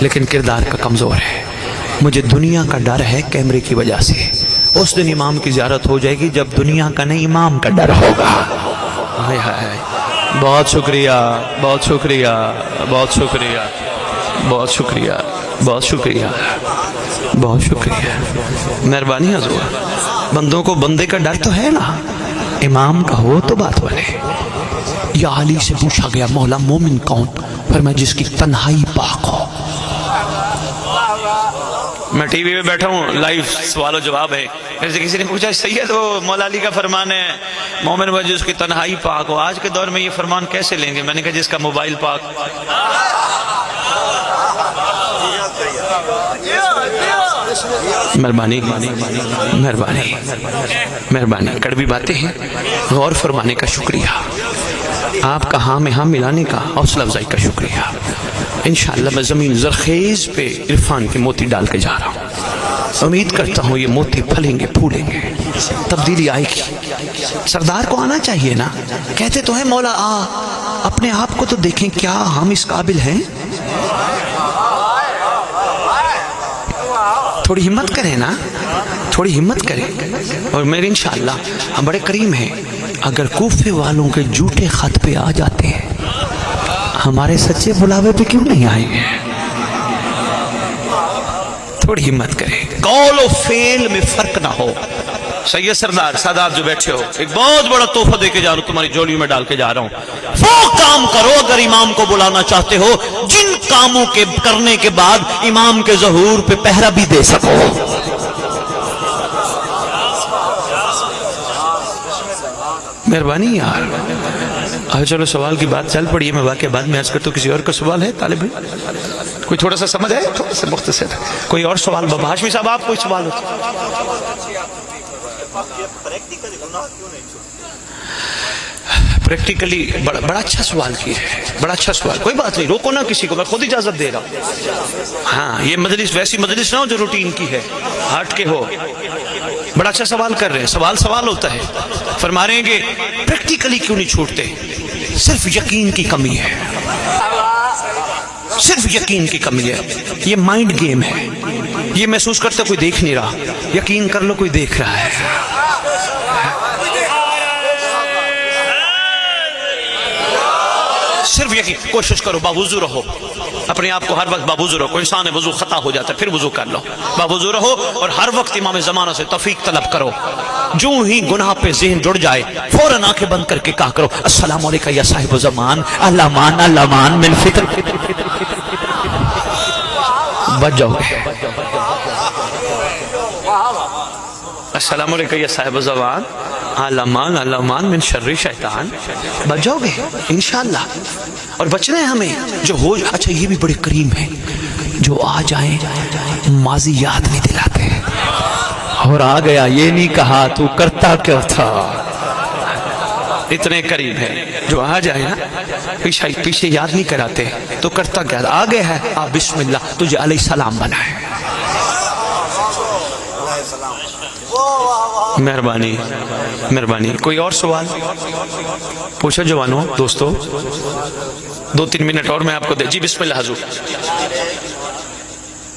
لیکن کردار کا کمزور ہے. مجھے دنیا کا ڈر ہے کیمرے کی وجہ سے. اس دن امام کی زیارت ہو جائے گی جب دنیا کا نہیں امام کا ڈر ہوگا. ہائے ہائے, بہت شکریہ بہت شکریہ بہت شکریہ بہت شکریہ بہت شکریہ بہت شکریہ. مہربانی حضور, بندوں کو بندے کا ڈر تو ہے نا, امام کا ہو تو بات بنے. یا علی سے پوچھا گیا مولا مومن کون؟ فرمایا جس کی تنہائی پاک ہو. میں ٹی وی پہ بیٹھا ہوں, لائیو سوال و جواب ہے. کسی نے پوچھا سید وہ مولا علی کا فرمان ہے مومن وہ جس کی تنہائی پاک ہو. آج کے دور میں یہ فرمان کیسے لیں گے؟ میں نے کہا جس کا موبائل پاک. مہربانی مہربانی مہربانی, کڑوی باتیں ہیں, غور فرمانے کا شکریہ, آپ کا ہاں میں ہاں ملانے کا, حوصلہ افزائی کا شکریہ. انشاءاللہ میں زمین زرخیز پہ عرفان کے موتی ڈال کے جا رہا ہوں. امید کرتا ہوں یہ موتی پھلیں گے پھولیں گے, تبدیلی آئے گی. سردار کو آنا چاہیے نا, کہتے تو ہیں مولا اپنے آپ کو تو دیکھیں کیا ہم اس قابل ہیں. تھوڑی ہمت کریں نا, تھوڑی ہمت کریں. اور میرے انشاءاللہ ہم بڑے کریم ہیں, اگر کوفے والوں کے جھوٹے خط پہ آ جاتے ہیں ہمارے سچے بلاوے پہ کیوں نہیں آئیں گے؟ تھوڑی ہمت کریں, قول و فعل میں فرق نہ ہو. سید سردار سادات جو بیٹھے ہو, ایک بہت بڑا تحفہ دے کے جا رہا ہوں, تمہاری جوڑیوں میں ڈال کے جا رہا ہوں. وہ کام کرو اگر امام کو بلانا چاہتے ہو جن کاموں کے کرنے کے بعد امام کے ظہور پہ پہرا بھی دے سکو. مہربانی یار. چلو سوال کی بات چل پڑی ہے, میں واقعہ بعد میں عرض کرتا ہوں. کسی اور کا سوال ہے طالب علم؟ کوئی تھوڑا سا سمجھ ہے, تھوڑا سا مختصر, کوئی اور سوال؟ بابا ہاشمی صاحب آپ کوئی سوال ہو؟ پریکٹیکلی بڑا اچھا سوال کیا ہے, بڑا اچھا سوال. کوئی بات نہیں, روکو نہ کسی کو, میں خود اجازت دے رہا ہوں. ہاں, یہ مجلس ویسی مجلس نہ ہو جو روٹین کی ہے, ہٹ کے ہو. بڑا اچھا سوال کر رہے ہیں, سوال ہوتا ہے. فرما رہے ہیں کہ پریکٹیکلی کیوں نہیں چھوٹتے؟ صرف یقین کی کمی ہے, صرف یقین کی کمی ہے. یہ مائنڈ گیم ہے, یہ محسوس کرتے کوئی دیکھ نہیں رہا, یقین کر لو کوئی دیکھ رہا ہے. صرف یقین. کوشش کرو باوضو رہو, اپنے آپ کو ہر وقت باوضو رہو. کوئی انسان ہے وضو خطا ہو جاتا ہے, پھر وضو کر لو, باوضو رہو. اور ہر وقت امام زمانہ سے توفیق طلب کرو. جو ہی گناہ پہ ذہن جڑ جائے فوراً آنکھیں بند کر کے کہا کرو السلام علیکم یا صاحب زمان, الامان الامان من فطر. بچ جاؤ گے. السلام علیکم یا صاحب زمان, الامان الامان من شر شیطان. بچ جاؤ گے انشاءاللہ. اور بچنا ہے ہمیں جو ہو. اچھا یہ بھی بڑے کریم ہیں, جو آ جائیں ماضی یاد نہیں دلاتے, اور آ گیا یہ نہیں کہا تو کرتا کیا تھا. اتنے قریب ہے. جو آ جائے نا پیچھے یاد نہیں کراتے تو کرتا کیا. آ گیا ہے, آپ بسم اللہ تجھے علیہ السلام بنائے. مہربانی مہربانی. کوئی اور سوال پوچھو جوانوں دوستو, 2-3 منٹ اور میں آپ کو دے. جی بسم اللہ حضور.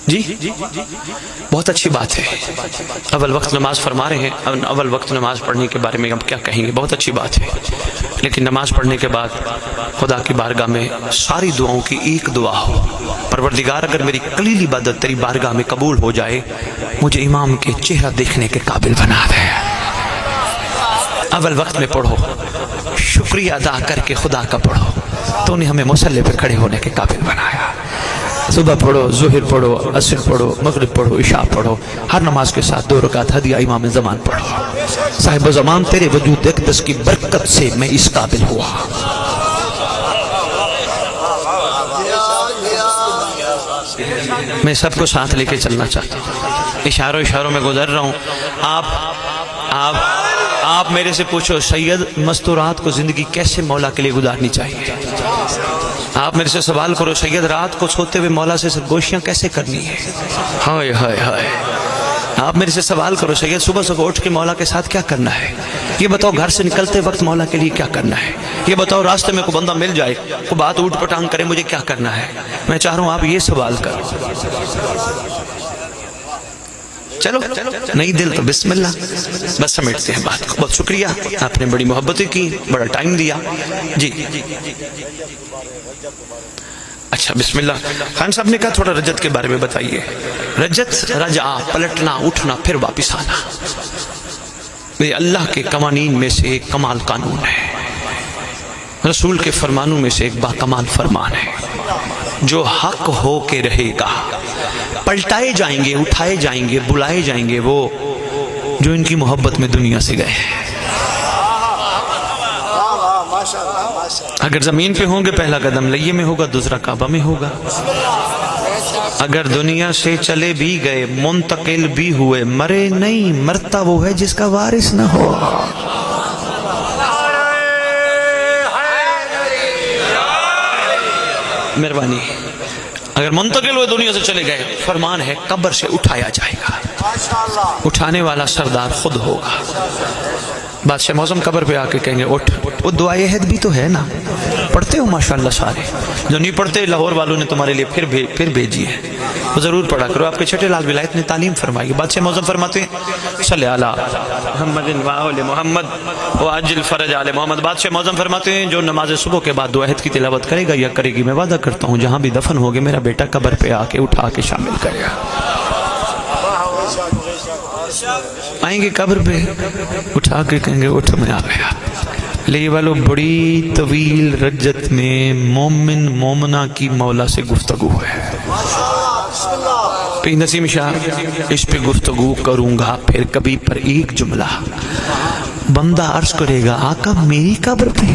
جی بہت اچھی بات ہے. اول وقت نماز فرما رہے ہیں, اول وقت نماز پڑھنے کے بارے میں ہم کیا کہیں گے. بہت اچھی بات ہے, لیکن نماز پڑھنے کے بعد خدا کی بارگاہ میں ساری دعاؤں کی ایک دعا ہو, پروردگار اگر میری قلیل عبادت تیری بارگاہ میں قبول ہو جائے, مجھے امام کے چہرہ دیکھنے کے قابل بنا دے. اول وقت میں پڑھو, شکریہ ادا کر کے خدا کا پڑھو. تو نے ہمیں مصلی پہ کھڑے ہونے کے قابل بنایا. صبح پڑھو, ظہر پڑھو, عصر پڑھو, مغرب پڑھو, عشاء پڑھو. ہر نماز کے ساتھ 2 رکعت ہدیہ امام زمان پڑھو. صاحب زمان تیرے وجود اقدس کی برکت سے میں اس قابل ہوا. میں سب کو ساتھ لے کے چلنا چاہتا ہوں. اشاروں میں گزر رہا ہوں. آپ میرے سے پوچھو سید مستورات کو زندگی کیسے مولا کے لیے گزارنی چاہیے. آپ میرے سے سوال کرو سید رات کو سوتے ہوئے مولا سے سرگوشیاں کیسے کرنی ہے. ہائے ہائے ہائے. آپ میرے سے سوال کرو سید صبح اٹھ کے مولا کے ساتھ کیا کرنا ہے. یہ بتاؤ گھر سے نکلتے وقت مولا کے لیے کیا کرنا ہے. یہ بتاؤ راستے میں کوئی بندہ مل جائے, کوئی بات اوٹ پٹانگ کرے, مجھے کیا کرنا ہے. میں چاہ رہا ہوں آپ یہ سوال کرو. چلو نہیں دل تو بسم اللہ. بس سمیٹتے ہیں بات کو. بہت شکریہ, آپ نے بڑی محبتیں کی, بڑا ٹائم دیا. جی اچھا بسم اللہ. خان صاحب نے کہا تھوڑا رجت کے بارے میں بتائیے. رجت رجع, پلٹنا, اٹھنا, پھر واپس آنا. یہ اللہ کے قوانین میں سے ایک کمال قانون ہے, رسول کے فرمانوں میں سے ایک باکمال فرمان ہے. جو حق ہو کے رہے گا, پلٹائے جائیں گے, اٹھائے جائیں گے, بلائے جائیں گے وہ جو ان کی محبت میں دنیا سے گئے. اگر زمین پہ ہوں گے پہلا قدم لیے میں ہوگا, دوسرا کعبہ میں ہوگا. اگر دنیا سے چلے بھی گئے, منتقل بھی ہوئے, مرے نہیں, مرتا وہ ہے جس کا وارث نہ ہو. مہربانی. اگر منتقل ہوئے دنیا سے چلے گئے, فرمان ہے قبر سے اٹھایا جائے گا. اٹھانے والا سردار خود ہوگا. بادشاہ موزم قبر پہ آ کے کہیں گے اٹھ. وہ دعائے عہد بھی تو ہے نا, پڑھتے ہو ماشاءاللہ سارے. جو نہیں پڑھتے لاہور والوں نے تمہارے لیے پھر بھیجی ہے, وہ ضرور پڑھا کرو. آپ کے چھٹے لال ولایت نے تعلیم فرمائی. بادشاہ موزم فرماتے ہیں صلی علی محمد وآل محمد وعجل فرج آل محمد. بادشاہ موزم فرماتے ہیں جو نماز صبح کے بعد دعائے عہد کی تلاوت کرے گا یا کرے گی, میں وعدہ کرتا ہوں جہاں بھی دفن ہوگے میرا بیٹا قبر پہ آ کے اٹھا کے شامل کرے گا. آئیں گے قبر پہ, اٹھا کے کہیں گے اٹھ میں آ گیا. لے والو بڑی طویل رجت میں مومن مومنہ کی مولا سے گفتگو ہے. پہ نسیم شاہ اس پہ گفتگو کروں گا پھر کبھی پر ایک جملہ. بندہ عرض کرے گا آقا میری قبر پہ؟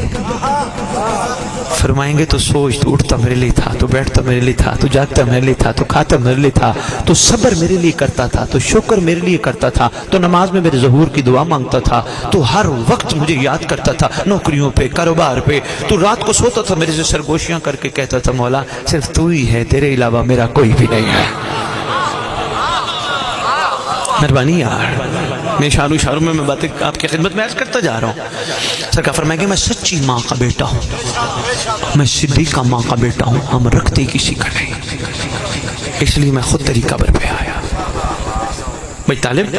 فرمائیں گے تو سوچ، تو اٹھتا میرے لیے تھا، تو بیٹھتا میرے لیے تھا، تو جاگتا میرے لیے تھا، تو کھاتا میرے لیے تھا، تو صبر میرے لیے کرتا تھا، تو شکر میرے لیے کرتا تھا، تو نماز میں میرے ظہور کی دعا مانگتا تھا، تو ہر وقت مجھے یاد کرتا تھا، نوکریوں پہ، کاروبار پہ، تو رات کو سوتا تھا میرے سے سرگوشیاں کر کے کہتا تھا مولا صرف تو ہی ہے، تیرے علاوہ میرا کوئی بھی نہیں ہے۔ مہربانی یار، میں اشاروں میں باتیں آپ کی خدمت میں عرض کرتا جا رہا ہوں۔ سرکار فرمائے کہ میں سچی ماں کا بیٹا ہوں، میں صدیقہ ماں کا بیٹا ہوں، ہم رکھتے کسی کا نہیں، اس لیے میں خود تیری قبر پہ آیا۔ بھائی طالب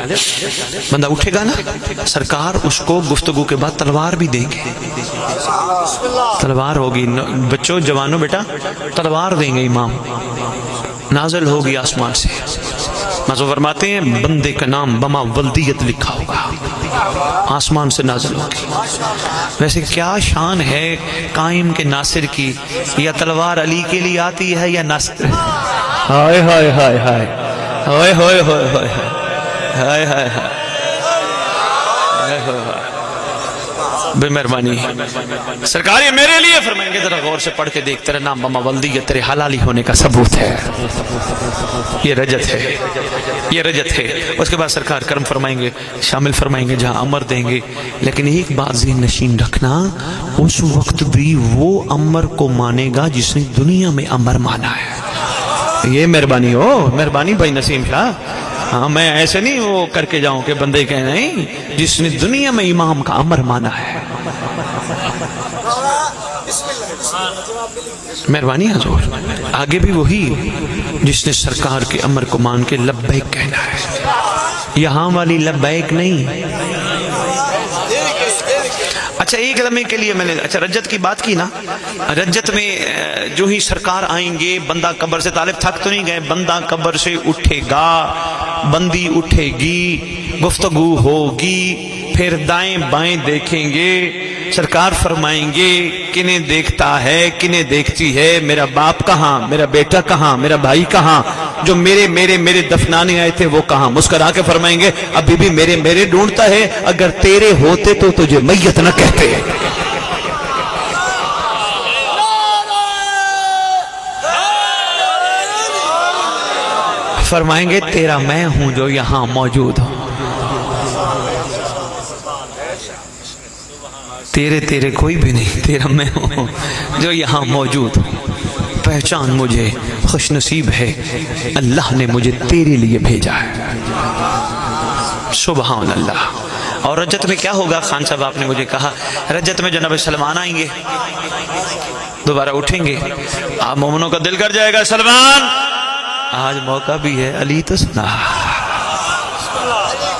بندہ اٹھے گا نا، سرکار اس کو گفتگو کے بعد تلوار بھی دیں گے، تلوار ہوگی، بچوں جوانوں بیٹا تلوار دیں گے، امام نازل ہوگی آسمان سے۔ مازو فرماتے ہیں بندے کا نام بما ولدیت لکھا ہوگا، آسمان سے نازل ہوگی۔ ویسے کیا شان ہے قائم کے ناصر کی، یا تلوار علی کے لیے آتی ہے یا ناصر؟ ہائے ہائے ہائے ہائے ہائے ہائے ہائے ہائے ہائے ہائے ہائے بے مہربانی سرکار یہ میرے لیے فرمائیں گے، ذرا غور سے پڑھ کے دیکھ، تیرا نام بما ولدیت تیرے حلالی ہونے کا ثبوت ہے، یہ رجت ہے، یہ رجت ہے۔ اس کے بعد سرکار کرم فرمائیں گے، شامل فرمائیں گے جہاں عمر دیں گے، لیکن ایک بات ذہن نشین رکھنا، اس وقت بھی وہ عمر کو مانے گا جس نے دنیا میں عمر مانا ہے۔ یہ مہربانی ہو، مہربانی بھائی نسیم شاہ، ہاں میں ایسے نہیں وہ کر کے جاؤں کہ بندے کہیں نہیں، جس نے دنیا میں امام کا عمر مانا ہے۔ مہربانی حضور، آگے بھی وہی جس نے سرکار کے عمر کو مان کے لبیک کہنا ہے، یہاں والی لبیک نہیں۔ اچھا ایک لمحے کے لیے میں نے رجت کی بات کی نا، رجت میں جو ہی سرکار آئیں گے، بندہ قبر سے، طالب تھک تو نہیں گئے، بندہ قبر سے اٹھے گا، بندی اٹھے گی، گفتگو ہوگی، پھر دائیں بائیں دیکھیں گے، سرکار فرمائیں گے کنہیں دیکھتا ہے کنہیں دیکھتی ہے، میرا باپ کہاں، میرا بیٹا کہاں، میرا بھائی کہاں، جو میرے دفنانے آئے تھے وہ کہاں؟ مسکرا کے فرمائیں گے ابھی بھی میرے ڈھونڈتا ہے، اگر تیرے ہوتے تو تجھے میت نہ کہتے۔ فرمائیں گے تیرا میں ہوں جو یہاں موجود ہوں، تیرے کوئی بھی نہیں، تیرا میں ہوں جو یہاں موجود ہوں، پہچان مجھے، خوش نصیب ہے اللہ نے مجھے تیرے لیے بھیجا ہے۔ سبحان اللہ۔ اور رجت میں کیا ہوگا؟ خان صاحب آپ نے مجھے کہا رجت میں جناب سلمان آئیں گے، دوبارہ اٹھیں گے، آپ مومنوں کا دل کر جائے گا، سلمان آج موقع بھی ہے، علی تو سنا،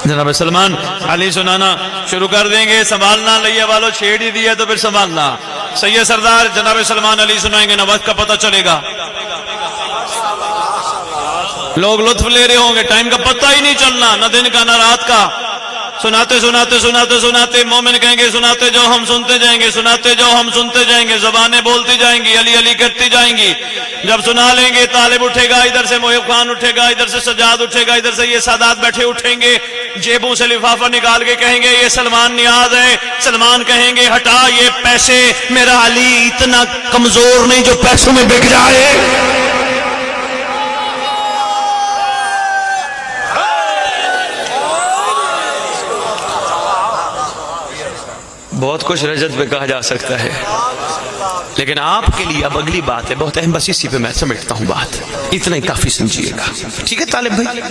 جناب سلمان علی سنانا شروع کر دیں گے، سنبھالنا، لئیے والو چھیڑ ہی دیا تو پھر سنبھالنا، سید سردار جناب سلمان علی سنائیں گے، نہ وقت کا پتہ چلے گا، لوگ لطف لے رہے ہوں گے، ٹائم کا پتہ ہی نہیں چلنا، نہ دن کا نہ رات کا، سناتے سناتے سناتے سناتے مومن کہیں گے سناتے جو ہم سنتے جائیں گے، سناتے جو ہم سنتے جائیں گے، زبانیں بولتی جائیں گی، علی علی کرتی جائیں گی، جب سنا لیں گے طالب اٹھے گا، ادھر سے محب خان اٹھے گا، ادھر سے سجاد اٹھے گا، ادھر سے یہ سادات بیٹھے اٹھیں گے، جیبوں سے لفافہ نکال کے کہیں گے یہ سلمان نیاز ہے، سلمان کہیں گے ہٹا یہ پیسے، میرا علی اتنا کمزور نہیں جو پیسوں میں بک جائے۔ بہت کچھ رجت پہ کہا جا سکتا ہے، لیکن آپ کے لیے اب اگلی بات ہے بہت اہم، بس اسی پہ میں سمجھتا ہوں بات، اتنا ہی کافی سمجھیے گا، ٹھیک ہے طالب بھائی؟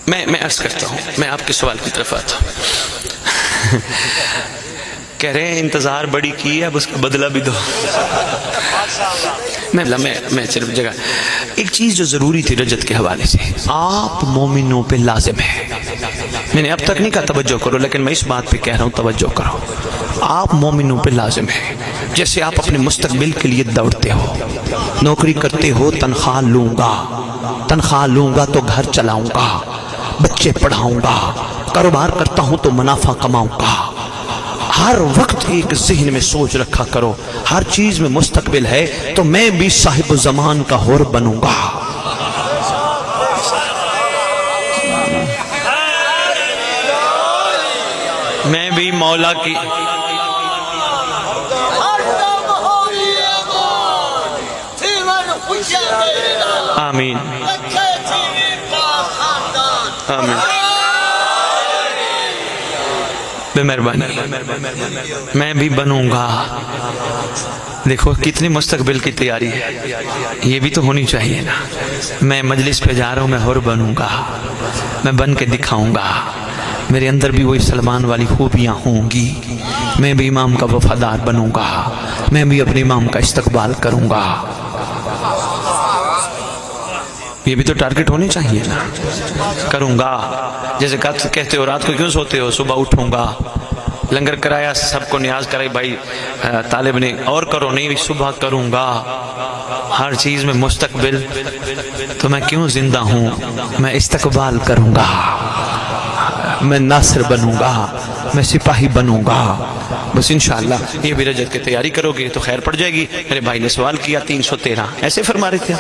میں عرض کرتا ہوں، میں آپ کے سوال کی طرف آتا ہوں۔ کہہ رہے ہیں انتظار بڑی کی ہے، اب اس کا بدلہ بھی دو۔ میں صرف جگہ ایک چیز جو ضروری تھی رجت کے حوالے سے، آپ مومنوں پہ لازم ہے، میں نے اب تک نہیں کہا توجہ کرو، لیکن میں اس بات پہ کہہ رہا ہوں توجہ کرو، آپ مومنوں پہ لازم ہے، جیسے آپ اپنے مستقبل کے لیے دوڑتے ہو، نوکری کرتے ہو، تنخواہ لوں گا تو گھر چلاؤں گا، بچے پڑھاؤں گا، کاروبار کرتا ہوں تو منافع کماؤں گا، ہر وقت ایک ذہن میں سوچ رکھا کرو، ہر چیز میں مستقبل ہے تو میں بھی صاحب زمان کا حور بنوں گا۔ میں بھی مولا کی آمین آمین بے مہربانی میں بھی بنوں گا. دیکھو کتنی مستقبل کی تیاری ہے, یہ بھی تو ہونی چاہیے نا. میں مجلس پہ جا رہا ہوں, میں حور بنوں گا, میں بن کے دکھاؤں گا. میرے اندر بھی وہی سلمان والی خوبیاں ہوں گی. میں بھی امام کا وفادار بنوں گا, میں بھی اپنے امام کا استقبال کروں گا. یہ بھی تو ٹارگٹ ہونے چاہیے نا. کروں گا, جیسے کہتے ہو رات کو کیوں سوتے ہو, صبح اٹھوں گا, لنگر کرایا, سب کو نیاز کرائی, بھائی طالب نے اور کرو, نہیں صبح کروں گا. ہر چیز میں مستقبل, تو میں کیوں زندہ ہوں, میں استقبال کروں گا, میں ناصر بنوں گا, میں سپاہی بنوں گا. بس انشاءاللہ یہ بھی رجت کی تیاری کرو گے تو خیر پڑ جائے گی. میرے بھائی نے سوال کیا 313 ایسے فرما رہے تھے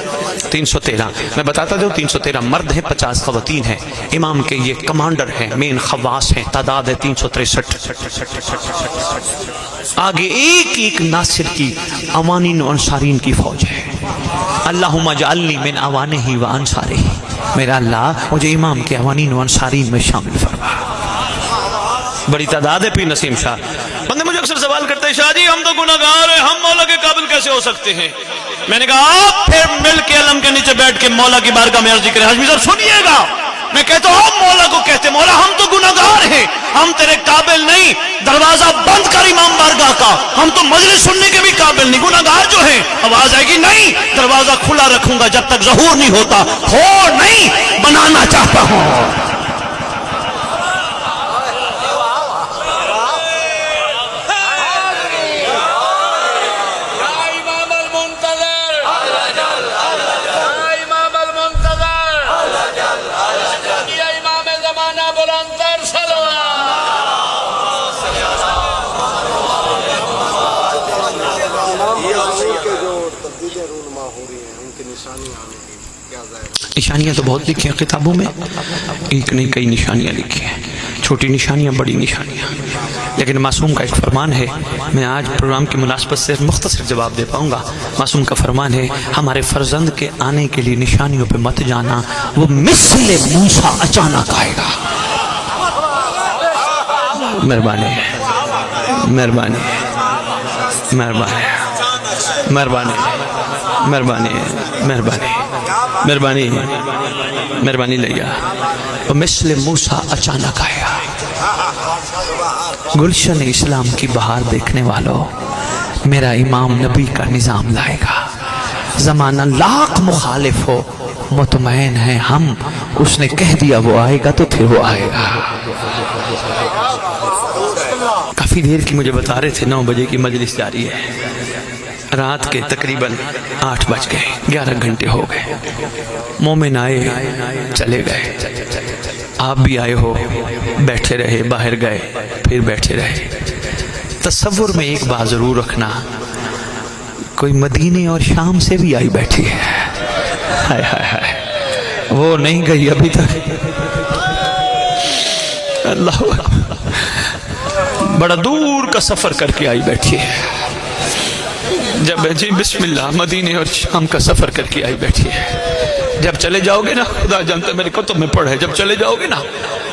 313. میں بتاتا دوں 313 مرد ہیں, 50 خواتین ہیں. امام کے یہ کمانڈر ہیں, مین خواص ہیں, تعداد ہے 363. آگے ایک ایک ناصر کی اوانین و انصارین کی فوج ہے. اللہم اجعلنی من اوانہ و انصارہ, میرا اللہ مجھے امام کے اوانین و انصارین میں شامل فرما. بڑی تعداد ہے. پیر نسیم شاہ بندے مجھے اکثر سوال کرتے ہیں, شاہ جی ہم تو گناہگار ہیں, ہم مولا کے قابل کیسے ہو سکتے ہیں؟ میں نے کہا آپ پھر مل کے علم کے نیچے بیٹھ کے مولا کی بارگاہ میں عرض کریں. حاجی صاحب سنیے گا, میں کہتا ہوں مولا کو کہتے, مولا ہم تو گناہگار ہیں, ہم تیرے قابل نہیں, دروازہ بند کر امام بارگاہ کا, ہم تو مجلس سننے کے بھی قابل نہیں. گناہگار جو ہیں, آواز آئے گی نہیں, دروازہ کھلا رکھوں گا جب تک ظہور نہیں ہوتا. ہو نہیں, بنانا چاہتا ہوں. نشانیاں تو بہت لکھی ہیں کتابوں میں, ایک نہیں کئی نشانیاں لکھی ہیں, چھوٹی نشانیاں, بڑی نشانیاں. لیکن معصوم کا ایک فرمان ہے, میں آج پروگرام کی مناسبت سے مختصر جواب دے پاؤں گا. معصوم کا فرمان ہے, ہمارے فرزند کے آنے کے لیے نشانیوں پہ مت جانا, وہ مثل موسیٰ اچانک آئے گا. مہربانی مہربانی مہربانی مہربانی مہربانی مہربانی مہربانی مہربانی لیا. مثل موسیٰ اچانک آیا. گلشن اسلام کی بہار دیکھنے والوں, میرا امام نبی کا نظام لائے گا. زمانہ لاکھ مخالف ہو, مطمئن ہیں ہم, اس نے کہہ دیا وہ آئے گا تو پھر وہ آئے گا. کافی دیر کی مجھے بتا رہے تھے, 9 بجے کی مجلس جاری ہے. رات کے تقریباً 8 بج گئے, 11 گھنٹے ہو گئے. مومن آئے چلے گئے, آپ بھی آئے ہو, بیٹھے رہے, باہر گئے, پھر بیٹھے رہے. تصور میں ایک بات ضرور رکھنا, کوئی مدینے اور شام سے بھی آئی بیٹھی ہے. ہائے ہائے ہائے, وہ نہیں گئی ابھی تک. اللہ بڑا دور کا سفر کر کے آئی بیٹھی ہے. جب جی بسم اللہ, مدینے اور شام کا سفر کر کے آئی بیٹھی ہے. جب چلے جاؤ گے نا, خدا جانتا ہے, میرے کتب میں پڑھا ہے, جب چلے جاؤ گے نا,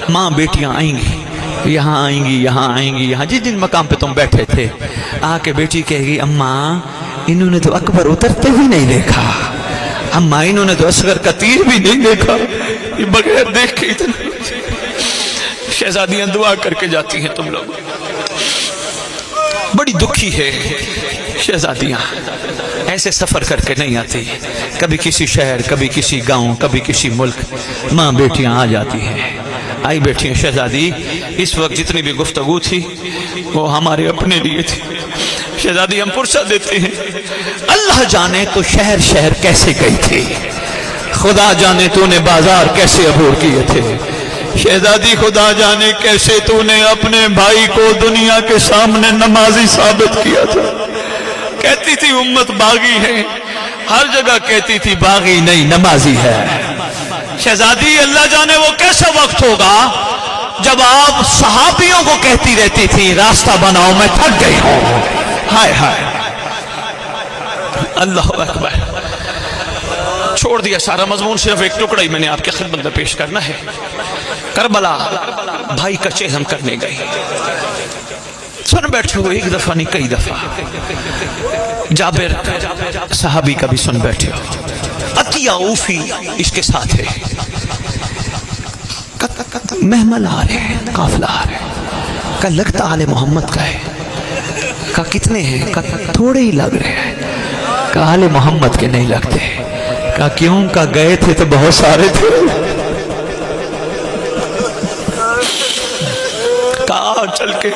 ماں بیٹیاں آئیں گی, یہاں آئیں گی, یہاں آئیں گی, یہاں جن مقام پہ تم بیٹھے تھے, آ کے بیٹی کہے گی, اماں انہوں نے تو اکبر اترتے بھی نہیں دیکھا, اماں انہوں نے تو اصغر کا تیر بھی نہیں دیکھا, یہ بغیر دیکھ کے اتنا. شہزادیاں دعا کر کے جاتی ہیں, تم لوگ بڑی دکھی ہے شہزادیاں, ایسے سفر کر کے نہیں آتی, کبھی کسی شہر, کبھی کسی گاؤں, کبھی کسی ملک, ماں بیٹیاں آ جاتی ہیں. آئی بیٹھی ہیں شہزادی. اس وقت جتنی بھی گفتگو تھی وہ ہمارے اپنے لیے تھی. شہزادی ہم فرصت دیتے ہیں, اللہ جانے تو شہر شہر کیسے گئی تھی, خدا جانے تو نے بازار کیسے عبور کیے تھے. شہزادی خدا جانے کیسے تو نے اپنے بھائی کو دنیا کے سامنے نمازی ثابت کیا تھا. کہتی تھی امت باغی ہے, ہر جگہ کہتی تھی باغی نہیں نمازی ہے. شہزادی اللہ جانے وہ کیسا وقت ہوگا جب آپ صحابیوں کو کہتی رہتی تھی راستہ بناؤ میں تھک گئی ہوں. ہائے ہائے اللہ اکبر. چھوڑ دیا سارا مضمون, صرف ایک ٹکڑا ہی میں نے آپ کی خدمت میں پیش کرنا ہے. کربلا بھائی کا چہرم کرنے گئی. سن بیٹھے ہو ایک دفعہ نہیں کئی دفعہ. جابر صحابی کا بھی سن بیٹھے ہو. عطیہ اوفی اس کے ساتھ ہے. محمل آ رہے ہیں, قافلہ آ رہے ہیں. کہ لگتا آل محمد کا ہے. کہ کتنے ہیں؟ کہ تھوڑے ہی لگ رہے ہیں. کہ آل محمد کے نہیں لگتے. کہ کیوں؟ کہ گئے تھے تو بہت سارے تھے. کہا چل کے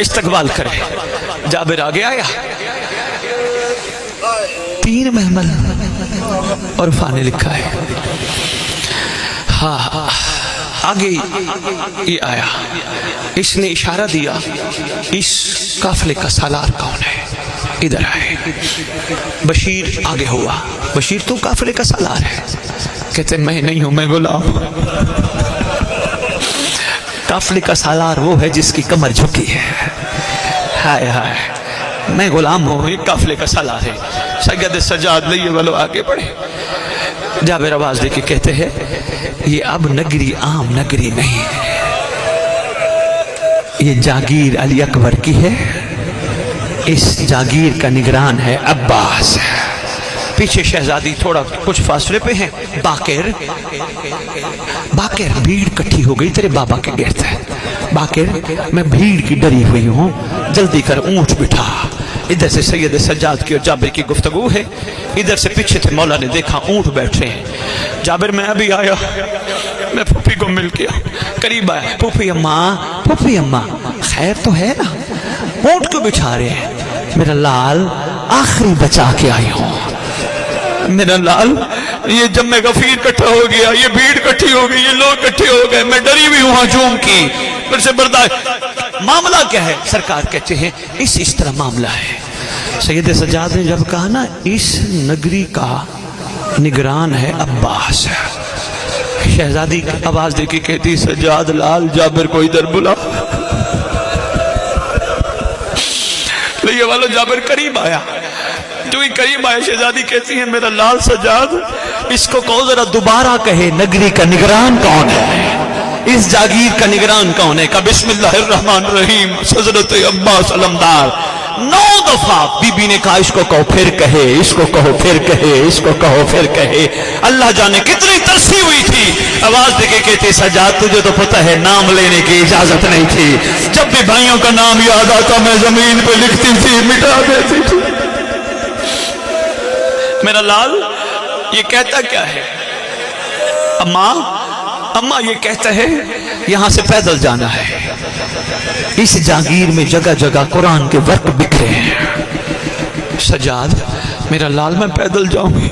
استقبال کرے. جابر آگے آیا. 3 محمل اور فانے لکھا ہے. ہاں آگے یہ آیا. اس نے اشارہ دیا اس قافلے کا سالار کون ہے, ادھر آئے. بشیر آگے ہوا. بشیر تو قافلے کا سالار ہے. کہتے میں نہیں ہوں, میں غلام. قافلے کا سالار وہ ہے جس کی کمر جھکی ہے. ہائے ہائے, میں غلام ہوں, یہ قافلے کا سالار ہے. سید سجاد لیے والو آگے بڑھے. جابر آواز دے کے کہتے ہیں یہ اب نگری عام نگری نہیں ہے, یہ جاگیر علی اکبر کی ہے. اس جاگیر کا نگران ہے عباس. پیچھے شہزادی تھوڑا کچھ فاصلے پہ ہیں. باقر بھیڑ کٹھی ہو گئی تیرے بابا کے گرد ہے. باقر میں بھیڑ کی ڈری ہوئی ہوں, جلدی کر اونٹ بٹھا. ادھر سے سید سجاد کی اور جابر کی گفتگو ہے. ادھر سے پیچھے تھے مولا نے دیکھا اونٹ بیٹھ رہے ہیں. جابر میں ابھی آیا, میں پھوپھی کو مل کے قریب آیا. پھوپھی اماں خیر تو ہے نا, اونٹ کو بچھا رہے ہیں. میرا لال آخری بچا کے آئی ہوں. میرا لال یہ جمع غفیر کٹھا ہو گیا, یہ بھیڑ کٹھی ہو گئی, یہ لوگ کٹھے ہو گئے, میں ڈری بھی ہوں ہجوم کی. پھر سے برداشت. معاملہ کیا ہے؟ سرکار کہتے ہیں اس طرح معاملہ ہے. سید سجاد نے جب کہا نا اس نگری کا نگران ہے عباس, شہزادی آواز دے کے کہتی سجاد لال جابر کو ادھر بلا. لئے والو جابر قریب آیا. جو ہی قریب آیا شہزادی کہتی ہیں میرا لال سجاد اس کو کہو ذرا دوبارہ کہے نگری کا نگران کون ہے, اس جاگیر کا نگران کون ہے. کہ بسم اللہ الرحمن الرحیم حضرت عباس علمدار. 9 دفعہ بی بی نے کہا اس کو کہو پھر کہے, اس کو کہو پھر کہے, اس کو کہو پھر کہے. اللہ جانے کتنی ترسی ہوئی تھی. آواز دے کے کہتے سجاد تجھے تو پتہ ہے نام لینے کی اجازت نہیں تھی. جب بھی بھائیوں کا نام یاد آتا میں زمین پہ لکھتی تھی, مٹا دیتی تھی. میرا لال یہ کہتا کیا ہے؟ اماں یہ کہتا ہے یہاں سے پیدل جانا ہے. اس جاگیر میں جگہ جگہ قرآن کے ورق بکھرے ہیں. سجاد میرا لال میں پیدل جاؤں گی.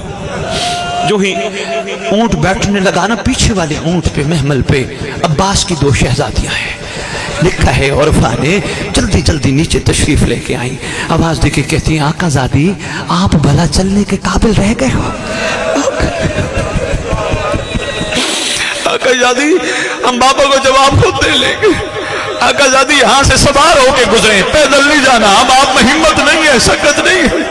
جو ہی اونٹ بیٹھنے لگا نا, پیچھے والے اونٹ پہ محمل پہ عباس کی 2 شہزادیاں ہیں. لکھا ہے عرفہ نے جلدی جلدی نیچے تشریف لے کے آئیں. آواز دے کے کہتی ہیں آقا زادی آپ بھلا چلنے کے قابل رہ گئے ہو. آقا زادی ہم بابا کو جواب خود دے لیں گے. آقا زادی یہاں سے سوار ہو کے گزریں, پیدل نہیں جانا. اب آپ میں ہمت نہیں ہے, سکت نہیں ہے.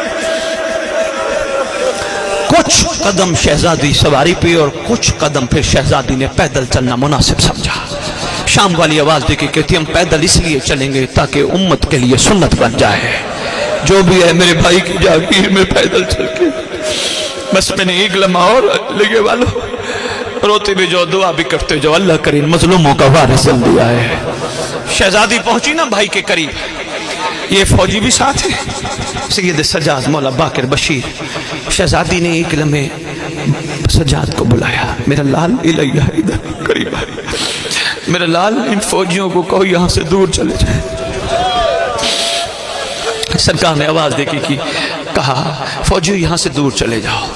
کچھ قدم شہزادی سواری پہ اور کچھ قدم پھر شہزادی نے پیدل چلنا مناسب سمجھا. شام والی آواز دے کے کہتی ہم پیدل اس لیے چلیں گے تاکہ امت کے لیے سنت بن جائے. جو بھی ہے میرے بھائی کی جاگیر میں پیدل چل کے بس میں نے ایک لمحہ اور لگے والو روتے بھی جو دعا بھی کرتے جو اللہ کریم مظلوموں کا وارث دیا ہے. شہزادی پہنچی نا بھائی کے قریب, یہ فوجی بھی ساتھ ہے. سید سجاد مولا باقر بشیر. شہزادی نے ایک لمحے سجاد کو بلایا. میرا لال الیہ ادھر قریب آئے. میرا لال ان فوجیوں کو کہو یہاں سے دور چلے جائیں. سرکار نے آواز دے کی کہا فوجیوں یہاں سے دور چلے جاؤ.